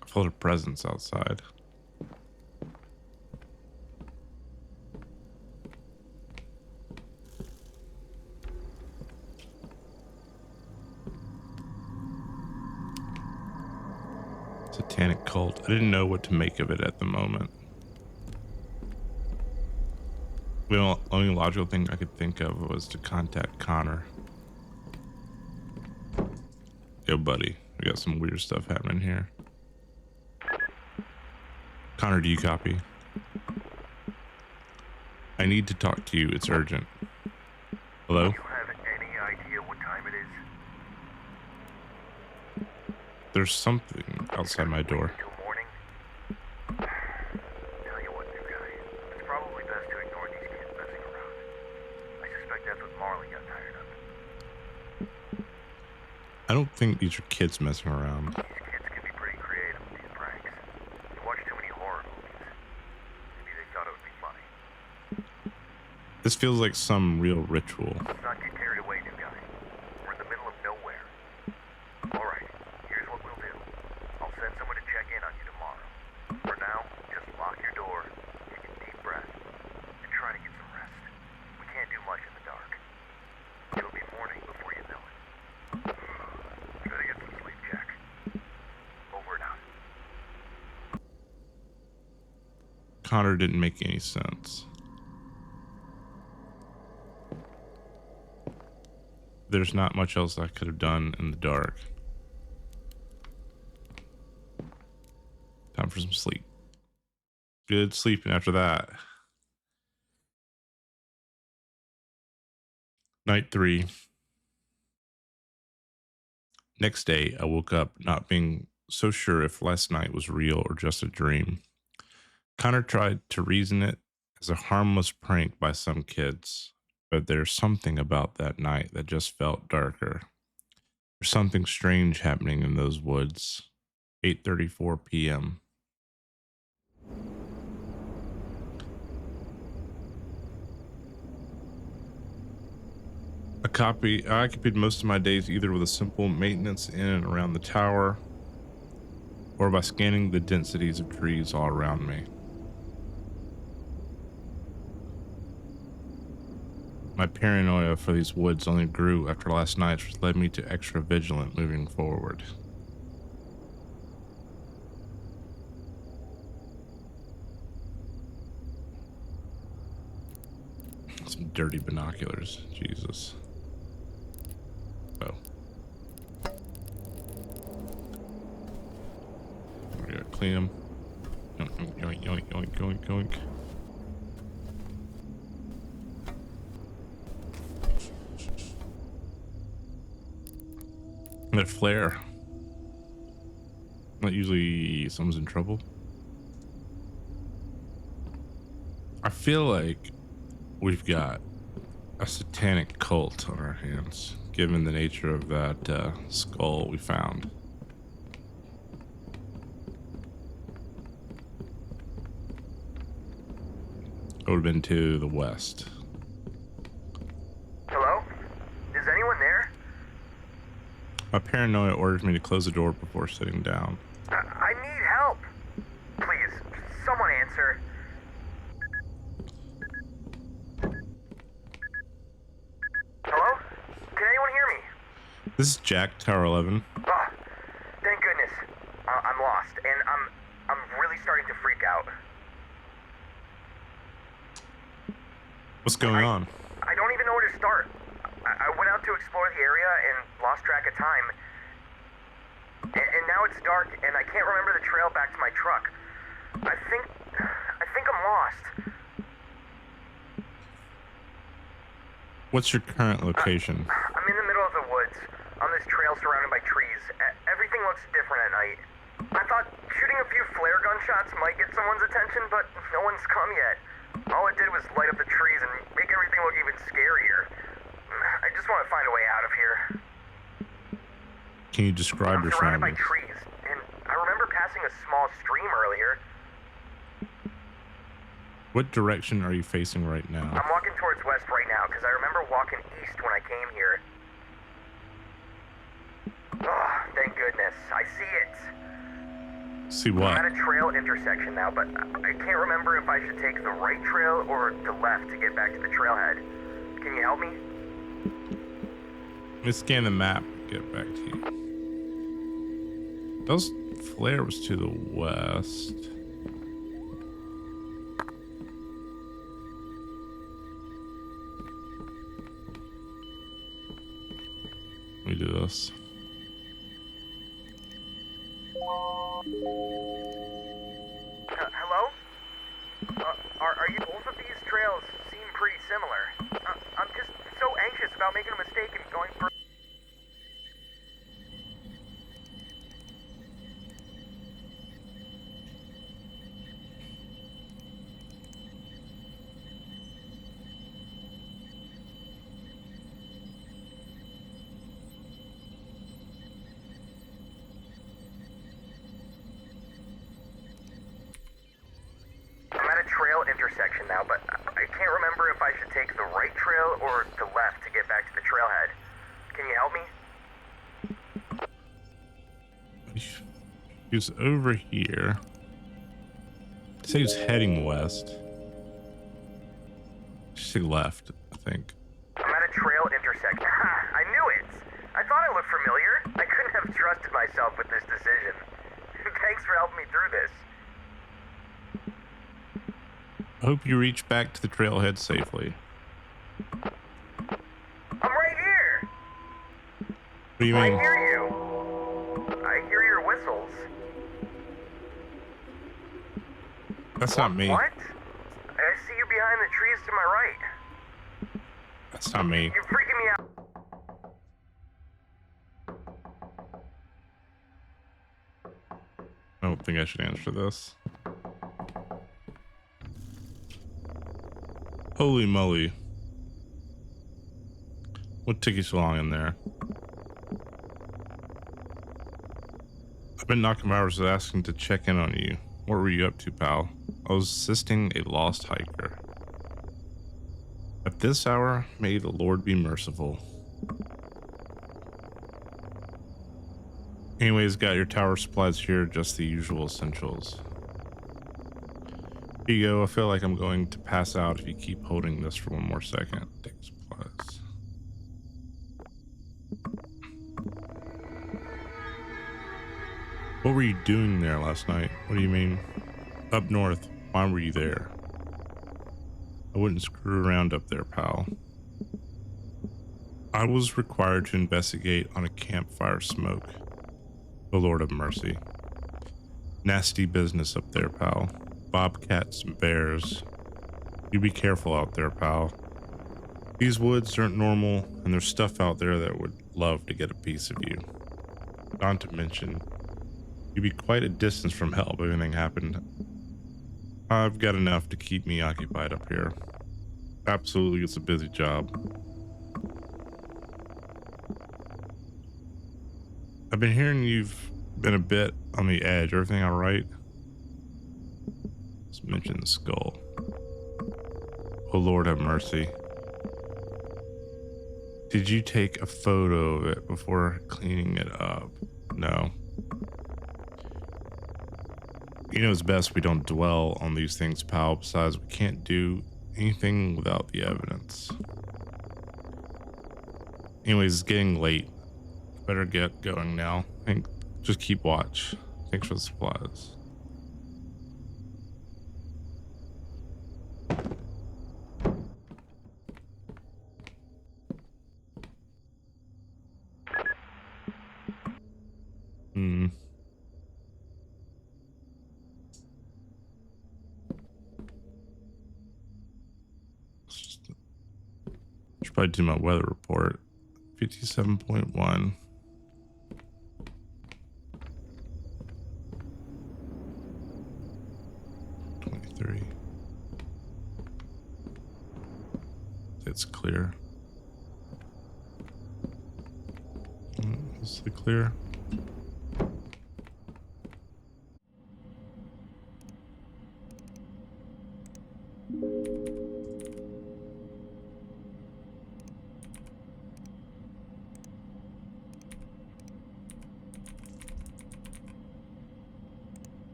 I felt a presence outside. Satanic cult. I didn't know what to make of it at the moment. The only logical thing I could think of was to contact Connor. Yo, buddy, we got some weird stuff happening here. Connor, do you copy? I need to talk to you. It's urgent. Hello? Do you have any idea what time it is? There's something outside my door. Till morning? Tell you what, new guy. It's probably best to ignore these kids messing around. I suspect that's what Marley got tired of. I don't think these are kids messing around. These kids can be pretty creative with these pranks. They watch too many horror movies. Maybe they thought it would be funny. This feels like some real ritual. Let's not get carried away, new guy. We're in the middle of nowhere. Alright, here's what we'll do. I'll send someone to check in on you tomorrow. For now, just lock your door, take a deep breath, and try to get some rest. We can't do much in the dark. It'll be morning before you know it. Try to get some sleep, Jack. Over and out. Connor didn't make any sense. There's not much else I could have done in the dark. Time for some sleep. Good sleeping after that. Night 3. Next day, I woke up not being so sure if last night was real or just a dream. Connor tried to reason it as a harmless prank by some kids, but there's something about that night that just felt darker. There's something strange happening in those woods. 8:34 p.m. I occupied most of my days either with a simple maintenance in and around the tower, or by scanning the densities of trees all around me. My paranoia for these woods only grew after last night, which led me to extra vigilant moving forward. Some dirty binoculars, Jesus. Oh. We gotta clean them. Yoink, yoink, yoink, yoink, yoink, yoink. That flare. Not usually someone's in trouble. I feel like we've got a satanic cult on our hands, given the nature of that skull we found. It would have been to the west. Hello? Is anyone there? My paranoia orders me to close the door before sitting down. I need help. Please, someone answer. This is Jack, Tower 11. Oh, thank goodness. I'm lost, and I'm really starting to freak out. What's going on? I don't even know where to start. I went out to explore the area and lost track of time. And now it's dark, and I can't remember the trail back to my truck. I think I'm lost. What's your current location? I'm in the middle of the woods, on this trail surrounded by trees. Everything looks different at night. I thought shooting a few flare gun shots might get someone's attention, but no one's come yet. All it did was light up the trees and make everything look even scarier. I just want to find a way out of here. Can you describe your surrounded by surroundings? trees, and I remember passing a small stream earlier. What direction are you facing right now? I'm walking towards west right now because I remember walking east when I came here. Oh, thank goodness. I see it. See what? I'm at a trail intersection now, but I can't remember if I should take the right trail or the left to get back to the trailhead. Can you help me? Let me scan the map and get back to you. Those flare was to the west. Let me do this. Hello? Are you? Both of these trails seem pretty similar. I'm just so anxious about making a mistake and going for. Intersection now, but I can't remember if I should take the right trail or the left to get back to the trailhead. Can you help me? He was over here. Say he was heading west. She left, I think. I'm at a trail intersection. I knew it! I thought I looked familiar. I couldn't have trusted myself with this decision. Thanks for helping me through this. I hope you reach back to the trailhead safely. I'm right here! What do you mean? I hear you. I hear your whistles. That's not me. What? I see you behind the trees to my right. That's not me. You're freaking me out. I don't think I should answer this. Holy moly. What took you so long in there? I've been knocking hours asking to check in on you. What were you up to, pal? I was assisting a lost hiker. At this hour, may the Lord be merciful. Anyways, got your tower supplies here, just the usual essentials. Here you go. I feel like I'm going to pass out if you keep holding this for one more second. Take supplies. What were you doing there last night? What do you mean? Up north. Why were you there? I wouldn't screw around up there, pal. I was required to investigate on a campfire smoke. The Lord have mercy. Nasty business up there, pal. Bobcats and bears. You be careful out there, pal. These woods aren't normal, and there's stuff out there that would love to get a piece of you. Not to mention, you'd be quite a distance from hell if anything happened. I've got enough to keep me occupied up here. Absolutely, it's a busy job. I've been hearing you've been a bit on the edge. Everything all right? Let's mention the skull. Oh Lord have mercy. Did you take a photo of it before cleaning it up? No. You know it's best we don't dwell on these things, pal. Besides, we can't do anything without the evidence. Anyways, it's getting late. Better get going now. Hank, just keep watch. Thanks for the supplies. Should probably do my weather report. 57.1. It's clear. Is it clear?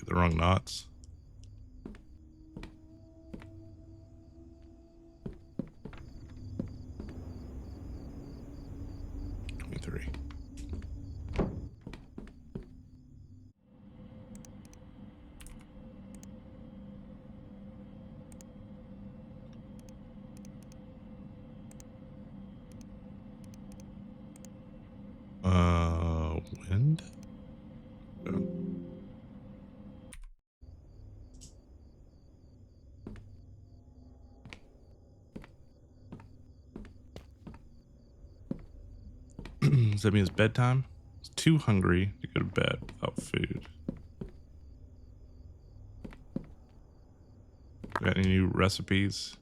The wrong knots. Wind? No. Does that mean it's bedtime? It's too hungry to go to bed without food. Got any new recipes?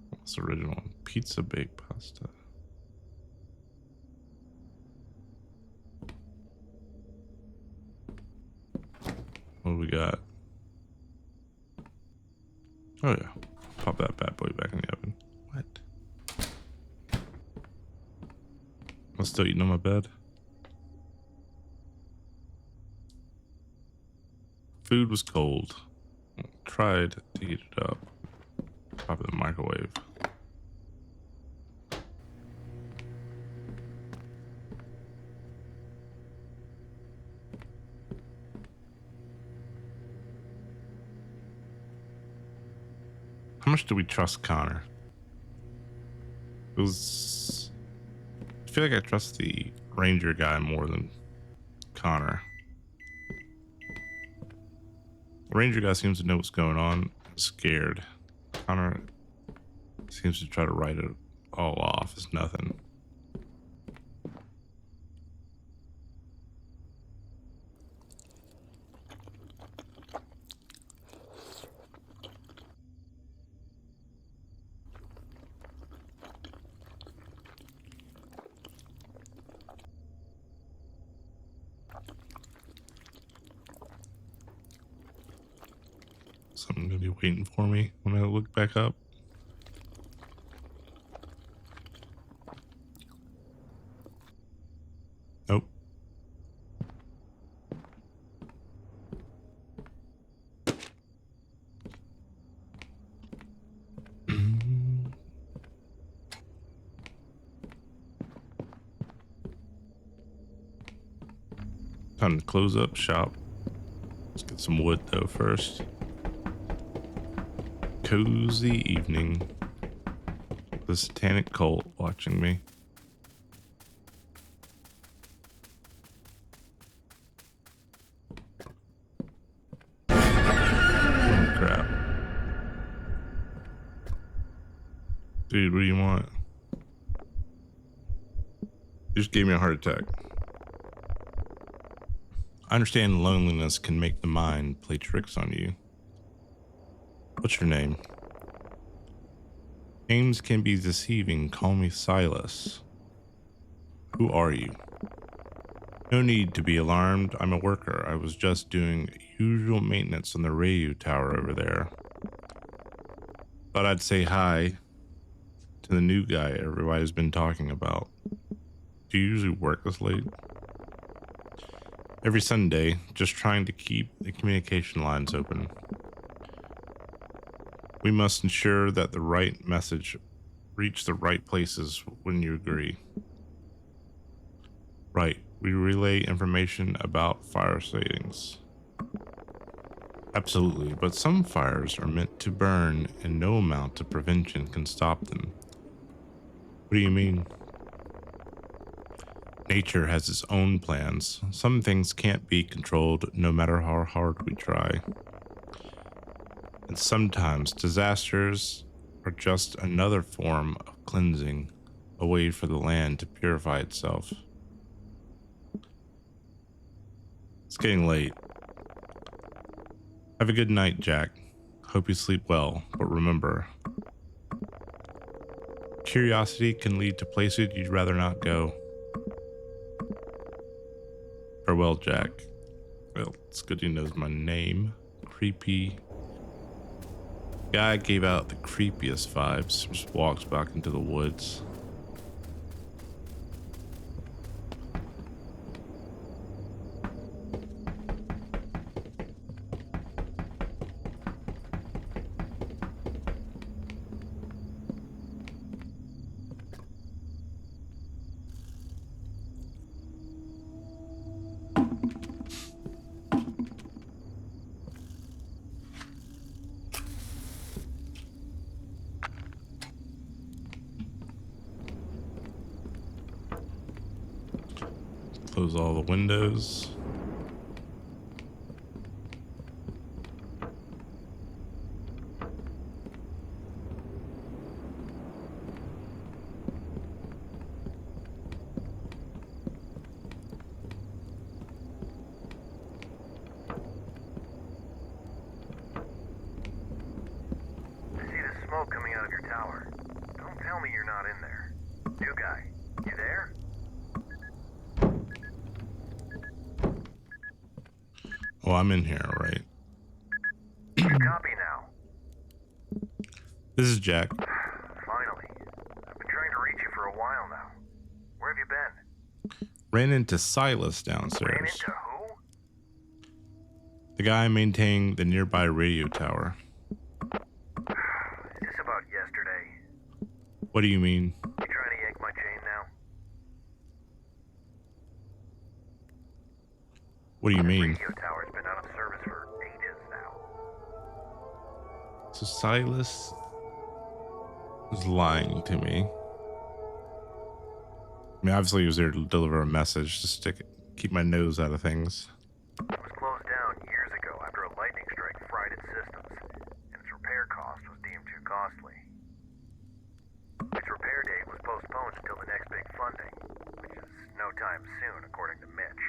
What's the original one? Pizza baked pasta. What do we got? Oh yeah. Pop that bad boy back in the oven. What? I'm still eating on my bed. Food was cold. Tried to heat it up. Pop it in the microwave. How much do we trust Connor? I feel like I trust the ranger guy more than Connor. The ranger guy seems to know what's going on. I'm scared. Connor seems to try to write it all off as nothing. Something gonna be waiting for me when I look back up. Nope. Time to close up shop. Let's get some wood though first. Cozy evening. The satanic cult watching me. Oh, crap. Dude, what do you want? You just gave me a heart attack. I understand loneliness can make the mind play tricks on you. What's your name? Names can be deceiving. Call me Silas. Who are you? No need to be alarmed. I'm a worker. I was just doing usual maintenance on the Rayll tower over there. Thought I'd say hi to the new guy everybody's been talking about. Do you usually work this late? Every Sunday, just trying to keep the communication lines open. We must ensure that the right message reach the right places when you agree. Right, we relay information about fire sightings. Absolutely, but some fires are meant to burn and no amount of prevention can stop them. What do you mean? Nature has its own plans. Some things can't be controlled no matter how hard we try. And sometimes disasters are just another form of cleansing, a way for the land to purify itself. It's getting late. Have a good night, Jack. Hope you sleep well, but remember, curiosity can lead to places you'd rather not go. Farewell, Jack. Well, it's good he knows my name. Creepy. Guy gave out the creepiest vibes. Just walks back into the woods. Close all the windows. I see the smoke coming out of your tower. Don't tell me you're not in there. New guy, you there? Oh, I'm in here, right? Copy now. This is Jack. Finally. I've been trying to reach you for a while now. Where have you been? Ran into Silas Ran downstairs. into who? The guy maintaining the nearby radio tower. Is this about yesterday? What do you mean? You trying to yank my chain now? What do you mean? Radio tower's been out of service for ages now. So Silas was lying to me. I mean, obviously he was there to deliver a message to keep my nose out of things. It was closed down years ago after a lightning strike fried its systems, and its repair cost was deemed too costly. Its repair date was postponed until the next big funding, which is no time soon, according to Mitch.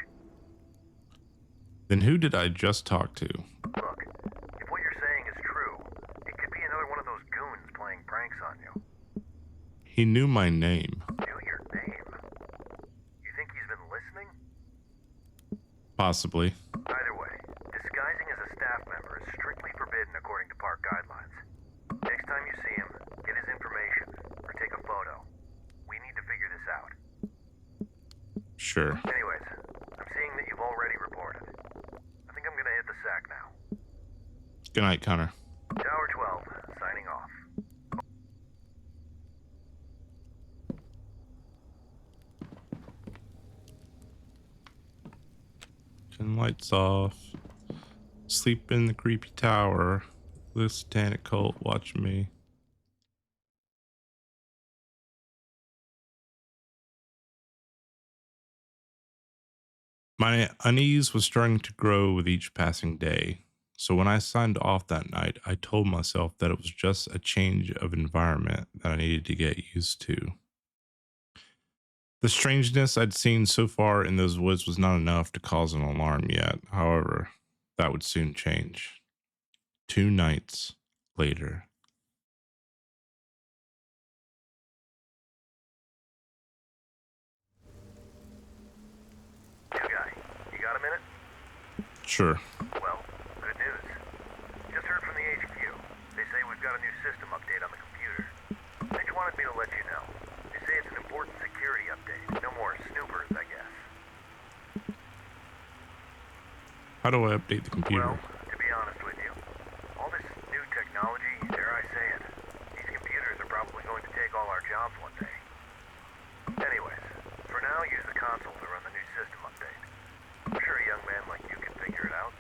Then who did I just talk to? Look, if what you're saying is true, it could be another one of those goons playing pranks on you. He knew my name. Knew your name? You think he's been listening? Possibly. Either way, disguising as a staff member is strictly forbidden according to park guidelines. Next time you see him, get his information, or take a photo. We need to figure this out. Sure. Anyways, I'm seeing that you've already reported. I think I'm gonna hit the sack now. Good night, Connor. Tower 12, signing off. Turn lights off. Sleep in the creepy tower. The satanic cult watch me. My unease was starting to grow with each passing day. So when I signed off that night, I told myself that it was just a change of environment that I needed to get used to. The strangeness I'd seen so far in those woods was not enough to cause an alarm yet. However, that would soon change. 2 nights later. New guy, you got a minute? Sure. Well, good news. Just heard from the HQ. They say we've got a new system update on the computer. Mitch wanted me to let you know. They say it's an important security update. No more snoopers, I guess. How do I update the computer? Well, to be honest with you, all this new technology, dare I say it, these computers are probably going to take all our jobs one day. Anyways, for now, use the console to run the new system update. I'm sure a young man like you can figure it out.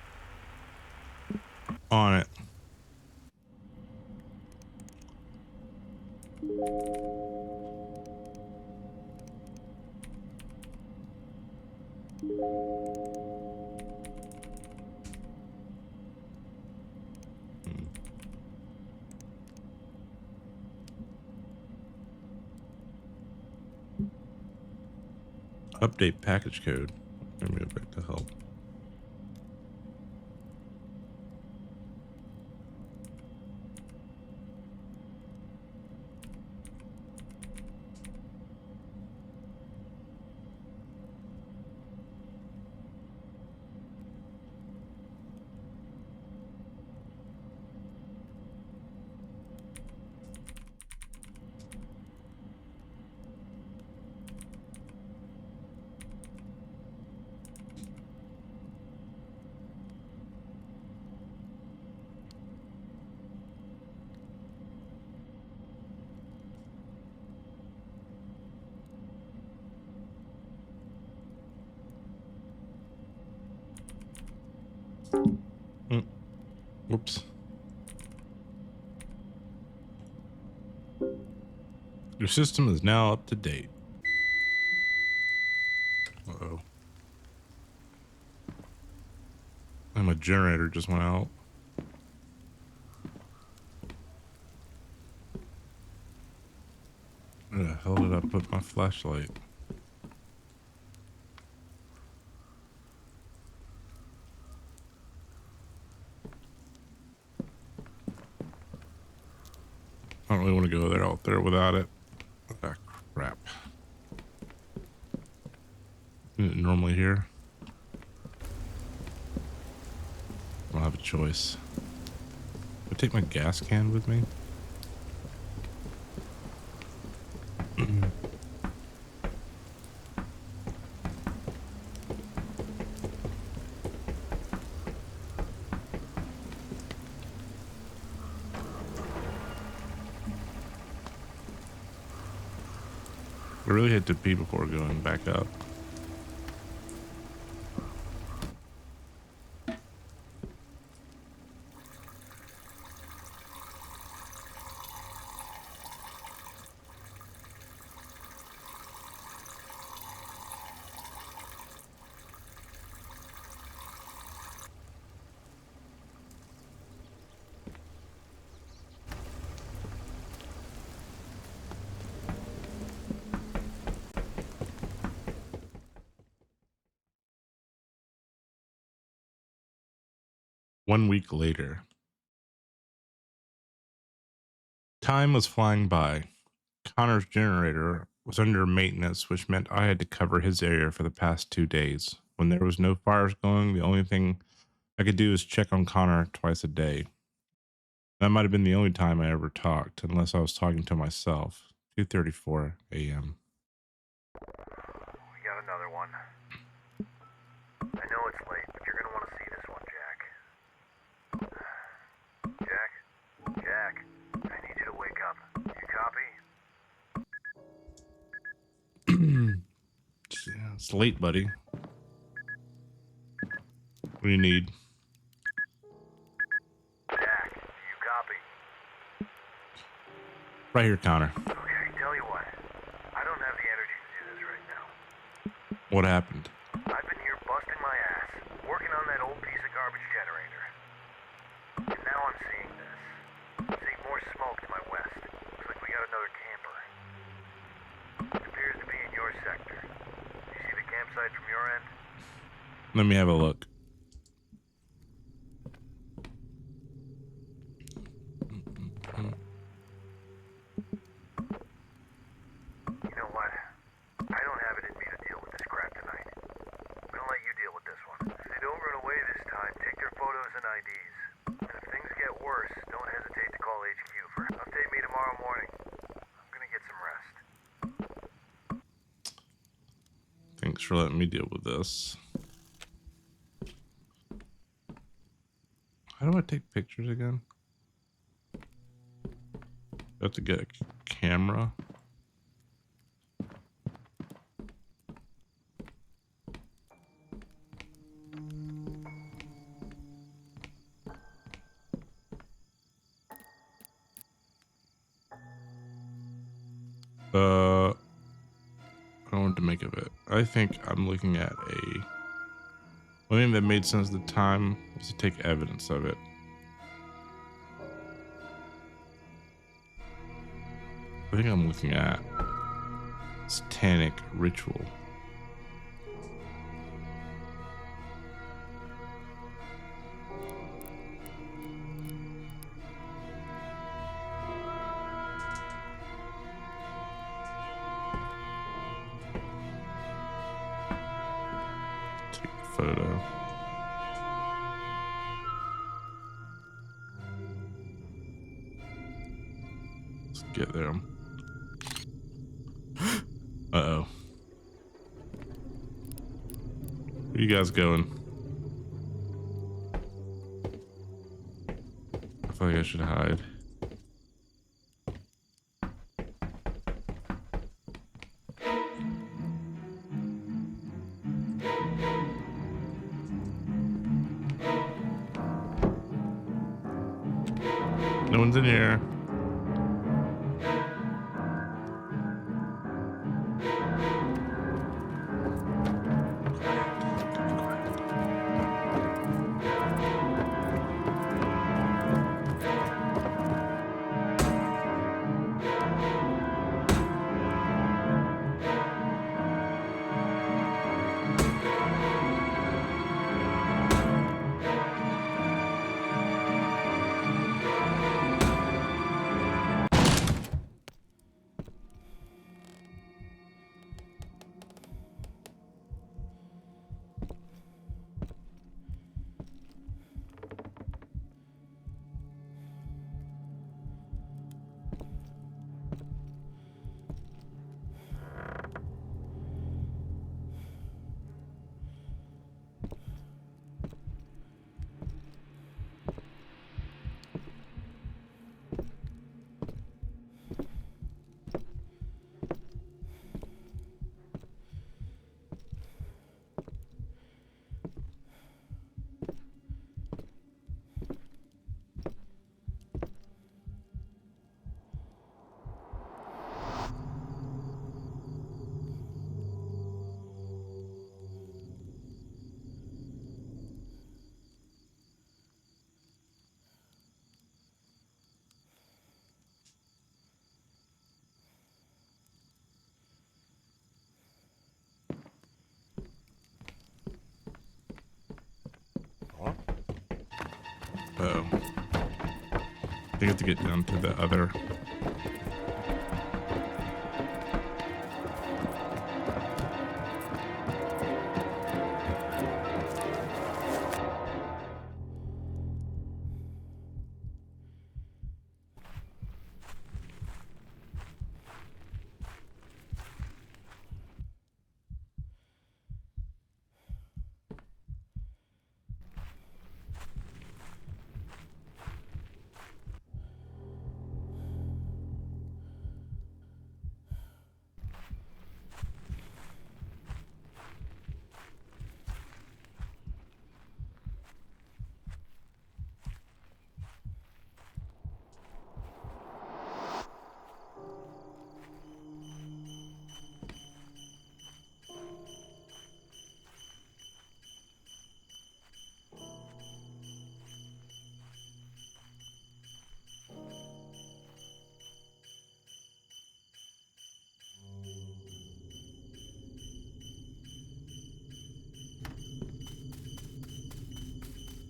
On it. Update package code. Let me go back to help. Whoops. Your system is now up to date. Uh-oh. And my generator just went out. Where the hell did I put my flashlight? I don't really want to go out there without it. Ah, crap. Isn't it normally here? I don't have a choice. I take my gas can with me. I really had to pee before going back up. One week later. Time was flying by. Connor's generator was under maintenance, which meant I had to cover his area for the past 2 days. When there was no fires going, the only thing I could do is check on Connor twice a day. That might have been the only time I ever talked, unless I was talking to myself. 2:34 a.m. We got another one. I know it's late, but you're gonna want to see this one, Jack. Jack, I need you to wake up. You copy? Yeah, it's late, buddy. What do you need? Jack, you copy? Right here, Connor. Okay, tell you what. I don't have the energy to do this right now. What happened? I've been here busting my ass, working on that old piece of garbage generator. And now I'm seeing this. I'm seeing more smoke to my west. Looks like we got another camper. It appears to be in your sector. You see the campsite from your end? Let me have a look. You know what? I don't have it in me to deal with this crap tonight. I'm gonna let you deal with this one. If they don't run away this time, take their photos and IDs. And if things get worse, don't hesitate to call HQ for update me tomorrow morning. I'm gonna get some rest. Thanks for letting me deal with this. How do I take pictures again? I have to get a camera. I don't know what to make of it. I think I'm looking at one thing that made sense at the time was to take evidence of it. I think I'm looking at satanic ritual. Take the photo. Let's get there. Uh-oh. Where you guys going? I feel like I should hide. No one's in here. Uh-oh. I think I have to get down to the other.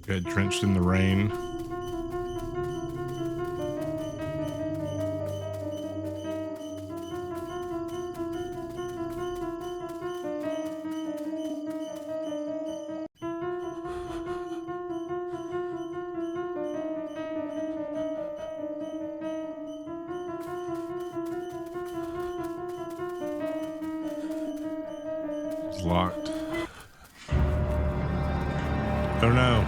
Got drenched in the rain. It's locked. Oh no.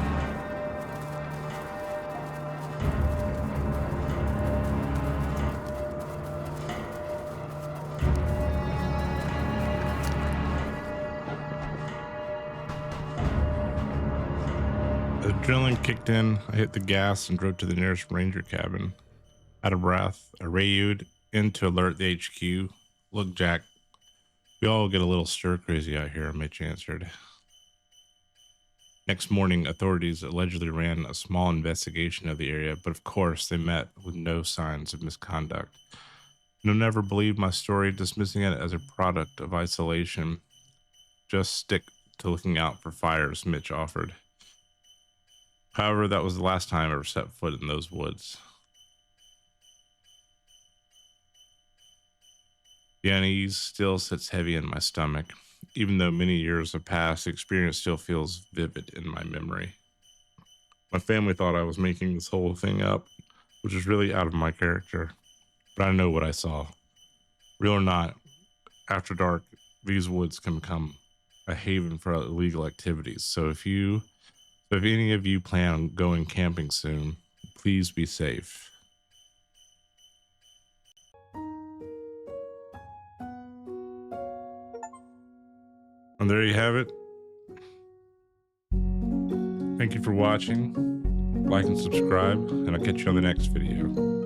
Adrenaline kicked in. I hit the gas and drove to the nearest ranger cabin. Out of breath, I radioed in to alert the HQ. Look, Jack, we all get a little stir crazy out here, Mitch answered. Next morning, authorities allegedly ran a small investigation of the area, but of course they met with no signs of misconduct. You'll never believe my story, dismissing it as a product of isolation. Just stick to looking out for fires, Mitch offered. However, that was the last time I ever set foot in those woods. The unease still sits heavy in my stomach. Even though many years have passed, the experience still feels vivid in my memory. My family thought I was making this whole thing up, which is really out of my character. But I know what I saw. Real or not, after dark, these woods can become a haven for illegal activities. So if any of you plan on going camping soon, please be safe. And there you have it. Thank you for watching. Like and subscribe, and I'll catch you on the next video.